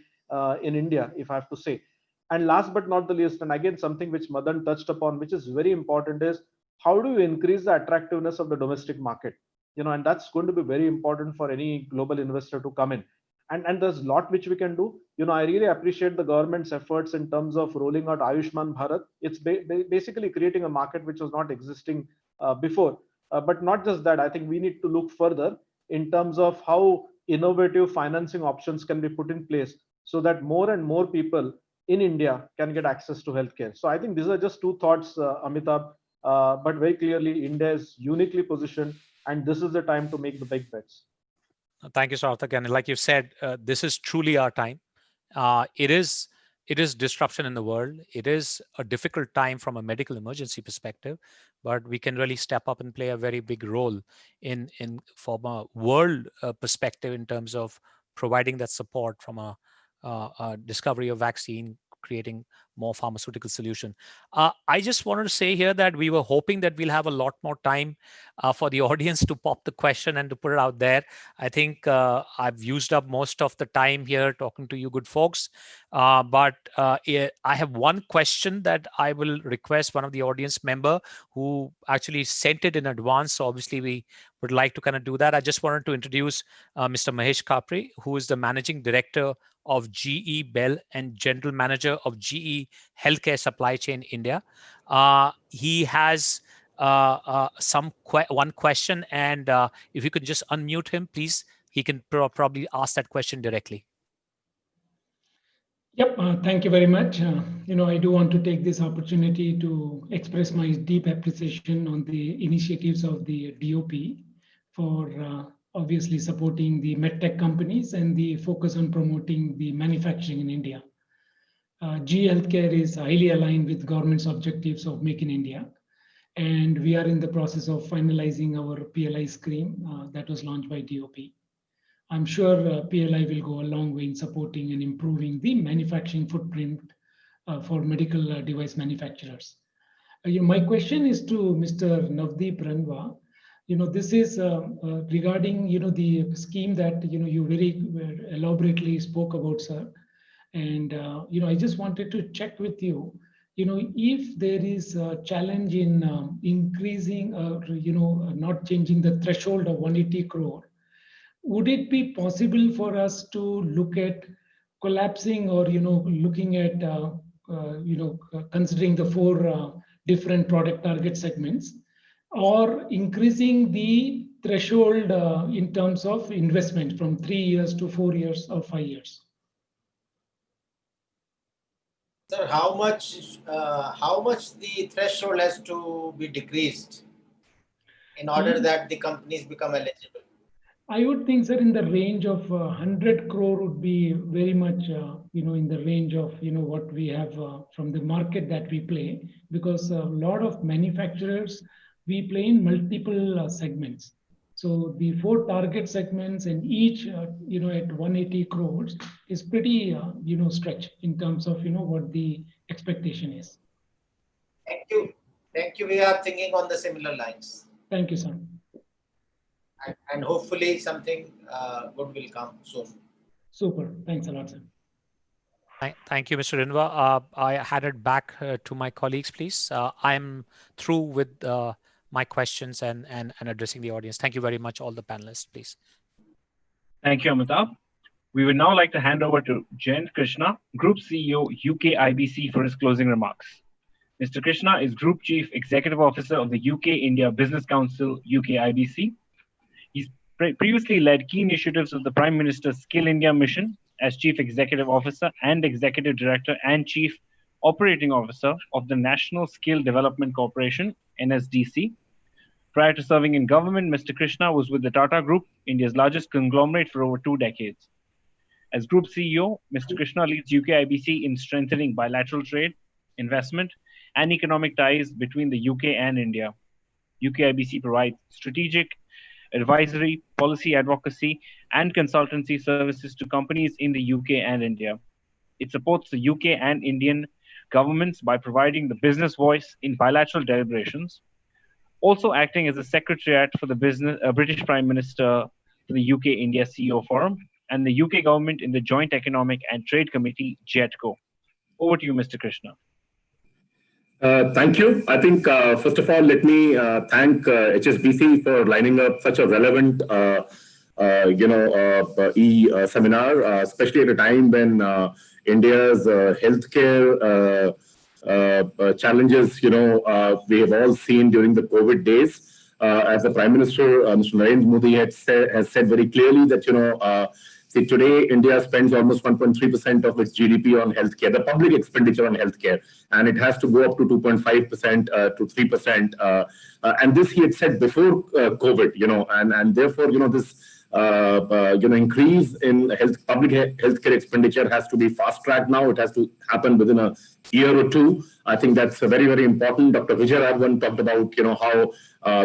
Speaker 9: in India, if I have to say. And last but not the least, and again, something which Madan touched upon, which is very important, is how do you increase the attractiveness of the domestic market? And that's going to be very important for any global investor to come in. And there's a lot which we can do. I really appreciate the government's efforts in terms of rolling out Ayushman Bharat. It's basically creating a market which was not existing before. But not just that, I think we need to look further in terms of how innovative financing options can be put in place so that more and more people in India can get access to healthcare. So I think these are just two thoughts, Amitabh, but very clearly India is uniquely positioned, and this is the time to make the big bets.
Speaker 4: Thank you, Sarthak. And like you said, this is truly our time. It is disruption in the world. It is a difficult time from a medical emergency perspective, but we can really step up and play a very big role in from a world perspective in terms of providing that support from a discovery of vaccine, creating more pharmaceutical solution. I just wanted to say here that we were hoping that we'll have a lot more time for the audience to pop the question and to put it out there. I think I've used up most of the time here talking to you good folks. But I have one question that I will request one of the audience member who actually sent it in advance. So obviously we would like to kind of do that. I just wanted to introduce Mr. Mahesh Kapre, who is the Managing Director of GE Bell and General Manager of GE Healthcare Supply Chain India. He has one question, and if you could just unmute him, please, he can probably ask that question directly.
Speaker 10: Yep, thank you very much. I do want to take this opportunity to express my deep appreciation on the initiatives of the DOP for obviously supporting the medtech companies and the focus on promoting the manufacturing in India. GE Healthcare is highly aligned with government's objectives of Make in India. And we are in the process of finalizing our PLI scheme that was launched by DOP. I'm sure PLI will go a long way in supporting and improving the manufacturing footprint for medical device manufacturers. My question is to Mr. Navdeep Ranva. This is regarding, the scheme that, you very elaborately spoke about, sir. And, I just wanted to check with you, if there is a challenge in increasing, not changing the threshold of 180 crore, would it be possible for us to look at collapsing or, looking at, considering the 4 different product target segments, or increasing the threshold in terms of investment from 3 years to 4 years or 5 years?
Speaker 5: Sir, how much the threshold has to be decreased in order that the companies become eligible?
Speaker 10: I would think, sir, in the range of 100 crore would be very much, in the range of, what we have from the market that we play, because a lot of manufacturers, we play in multiple segments. So the 4 target segments and each, at 180 crores is pretty, stretch in terms of, what the expectation is.
Speaker 5: Thank you. Thank you. We are thinking on the similar lines.
Speaker 10: Thank you, sir.
Speaker 5: And hopefully something good will come soon.
Speaker 10: Super. Thanks a lot, sir.
Speaker 4: Thank you, Mr. Rinva. I hand it back to my colleagues, please. I'm through with my questions and addressing the audience. Thank you very much, all the panelists, please.
Speaker 2: Thank you, Amitabh. We would now like to hand over to Jayant Krishna, Group CEO, UK IBC, for his closing remarks. Mr. Krishna is Group Chief Executive Officer of the UK-India Business Council, UKIBC. He's previously led key initiatives of the Prime Minister's Skill India mission as Chief Executive Officer and Executive Director and Chief Operating Officer of the National Skill Development Corporation, NSDC. Prior to serving in government, Mr. Krishna was with the Tata Group, India's largest conglomerate, for over 2 decades. As Group CEO, Mr. Krishna leads UKIBC in strengthening bilateral trade, investment, and economic ties between the UK and India. UKIBC provides strategic, advisory, policy advocacy, and consultancy services to companies in the UK and India. It supports the UK and Indian governments by providing the business voice in bilateral deliberations, also acting as a secretariat for the British Prime Minister for the UK-India CEO Forum, and the UK government in the Joint Economic and Trade Committee, JETCO. Over to you, Mr. Krishna.
Speaker 11: Thank you. I think, first of all, let me thank HSBC for lining up such a relevant, seminar, especially at a time when India's healthcare challenges, we have all seen during the COVID days. As the Prime Minister, Mr. Narendra Modi, has said very clearly that, today India spends almost 1.3% of its GDP on healthcare, the public expenditure on healthcare, and it has to go up to 2.5% to 3%. And this he had said before COVID, and therefore, this increase in public healthcare expenditure has to be fast-tracked now. It has to happen within a year or two. I think that's very, very important. Dr. Vijay Raghavan talked about, how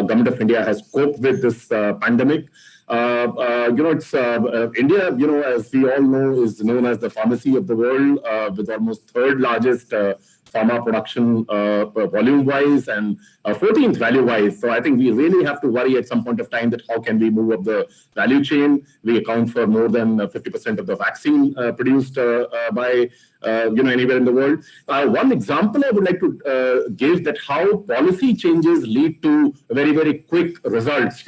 Speaker 11: Government of India has coped with this pandemic. It's India, as we all know, is known as the pharmacy of the world, with almost third largest pharma production volume-wise and 14th value-wise. So I think we really have to worry at some point of time that how can we move up the value chain. We account for more than 50% of the vaccine produced by anywhere in the world. One example I would like to give that how policy changes lead to very, very quick results.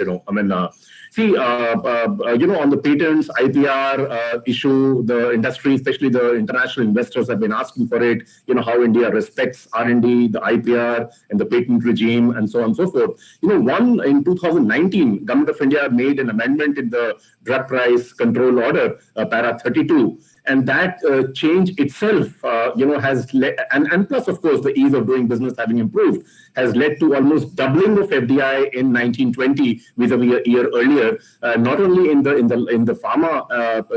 Speaker 11: On the patents, IPR issue, the industry, especially the international investors, have been asking for it. How India respects R&D, the IPR, and the patent regime, and so on and so forth. In 2019, Government of India made an amendment in the Drug Price Control Order, Para 32. And that change itself, has led, and plus, of course, the ease of doing business having improved, has led to almost doubling of FDI in 1920 vis-a-vis a year earlier, not only in the pharma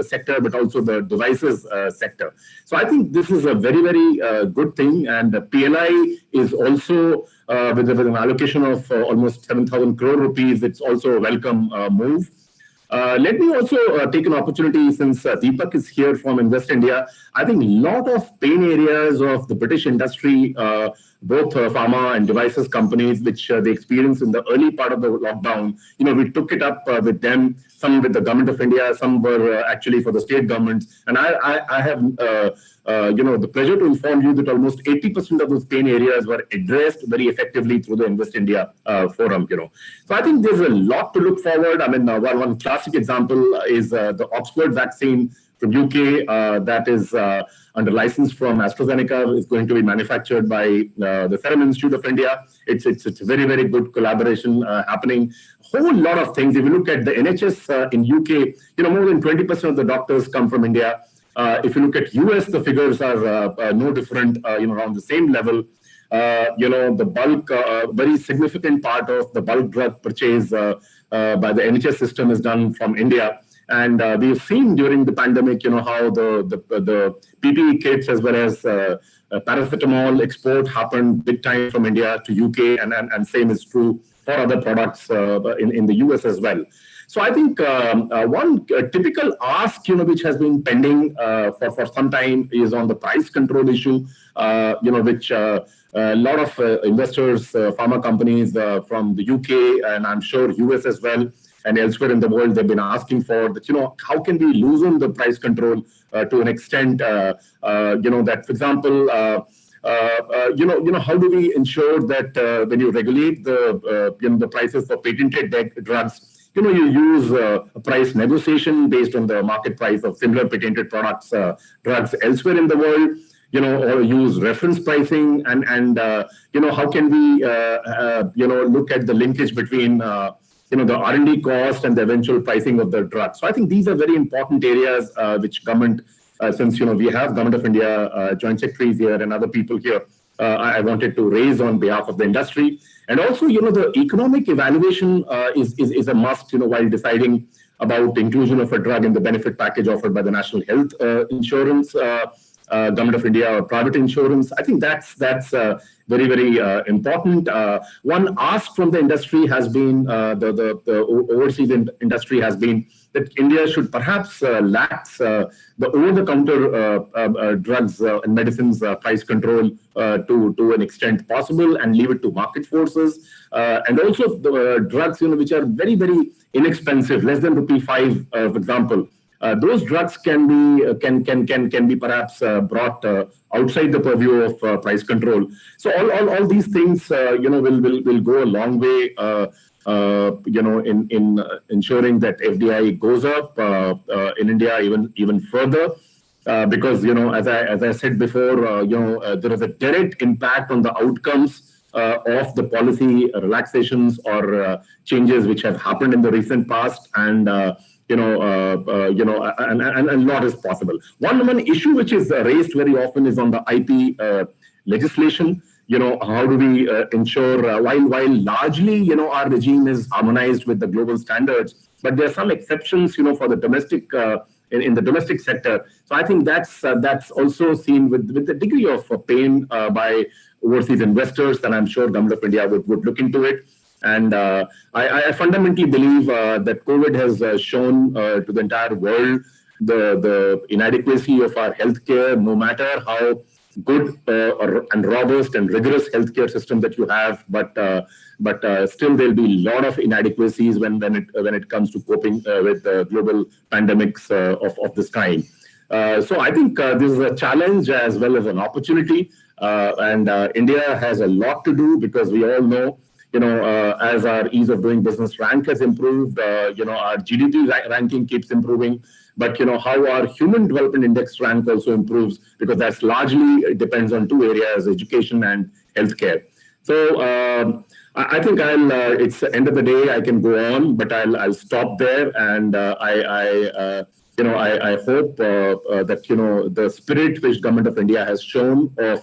Speaker 11: sector, but also the devices sector. So I think this is a very, very good thing. And the PLI is also, with an allocation of almost 7,000 crore rupees, it's also a welcome move. Let me also take an opportunity, since Deepak is here from Invest India. I think a lot of pain areas of the British industry, both pharma and devices companies, which they experienced in the early part of the lockdown, we took it up with them, some with the Government of India, some were actually for the state governments. And I have the pleasure to inform you that almost 80% of those pain areas were addressed very effectively through the Invest India forum. So I think there's a lot to look forward. One classic example is the Oxford vaccine from UK that is under license from AstraZeneca, is going to be manufactured by the Serum Institute of India. It's a very, very good collaboration happening. Whole lot of things. If you look at the NHS in UK, more than 20% of the doctors come from India. If you look at US, the figures are no different, around the same level. The bulk, very significant part of the bulk drug purchase by the NHS system is done from India. And we've seen during the pandemic, how the PPE kits as well as paracetamol export happened big time from India to UK, and same is true for other products in the US as well. So I think one typical ask, which has been pending for some time is on the price control issue, which a lot of investors, pharma companies from the UK, and I'm sure US as well, and elsewhere in the world, they've been asking for that, how can we loosen the price control to an extent, that, for example, how do we ensure that when you regulate the prices for patented drugs, you use a price negotiation based on the market price of similar patented products, drugs elsewhere in the world. or use reference pricing, and how can we look at the linkage between the R&D cost and the eventual pricing of the drug. So I think these are very important areas which government, since we have Government of India joint secretaries here and other people here, I wanted to raise on behalf of the industry. And also, the economic evaluation is a must, while deciding about inclusion of a drug in the benefit package offered by the National Health Insurance, Government of India, or private insurance. I think that's very, very important. One ask from the industry has been, the overseas industry has been, that India should perhaps lax the over-the-counter drugs and medicines price control to an extent possible, and leave it to market forces. And also the drugs, which are very, very inexpensive, less than ₹5, for example. Those drugs can be perhaps brought outside the purview of price control. So all these things will go a long way in ensuring that FDI goes up in India even further, because as I said before, there is a direct impact on the outcomes of the policy relaxations or changes which have happened in the recent past, and and a lot is possible. One issue which is raised very often is on the IP legislation. How do we ensure, while largely, our regime is harmonized with the global standards, but there are some exceptions, for the domestic, in the domestic sector. So I think that's also seen with the degree of pain by overseas investors, and I'm sure Government of India would look into it. And I fundamentally believe that COVID has shown to the entire world the inadequacy of our healthcare, no matter how good and robust and rigorous healthcare system that you have, but still there'll be a lot of inadequacies when it comes to coping with global pandemics of this kind. So I think this is a challenge as well as an opportunity, and India has a lot to do, because we all know, as our ease of doing business rank has improved, our GDP ranking keeps improving, but how our human development index rank also improves, because that's largely depends on two areas: education and healthcare. So I think it's the end of the day. I can go on, but I'll stop there, and I hope that the spirit which Government of India has shown of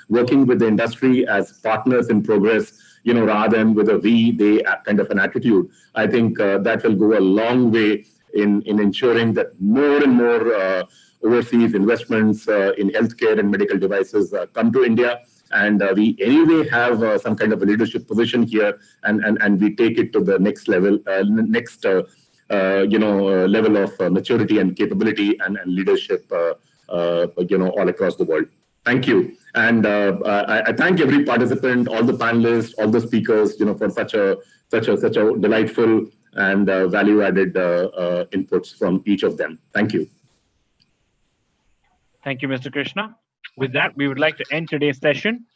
Speaker 11: working with the industry as partners in progress, rather than with a we, they kind of an attitude, I think that will go a long way in ensuring that more and more overseas investments in healthcare and medical devices come to India. And we anyway have some kind of a leadership position here, and we take it to the next level, level of maturity and capability and leadership, all across the world. Thank you. And I thank every participant, all the panelists, all the speakers, for such a delightful and value-added inputs from each of them. Thank you.
Speaker 2: Thank you, Mr. Krishna. With that, we would like to end today's session.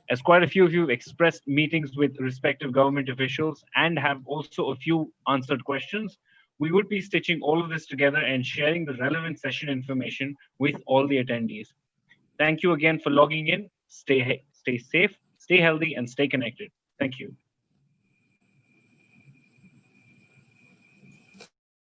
Speaker 2: As quite a few of you expressed meetings with respective government officials and have also a few answered questions, we would be stitching all of this together and sharing the relevant session information with all the attendees. Thank you again for logging in. Stay safe, stay healthy, and stay connected. Thank you.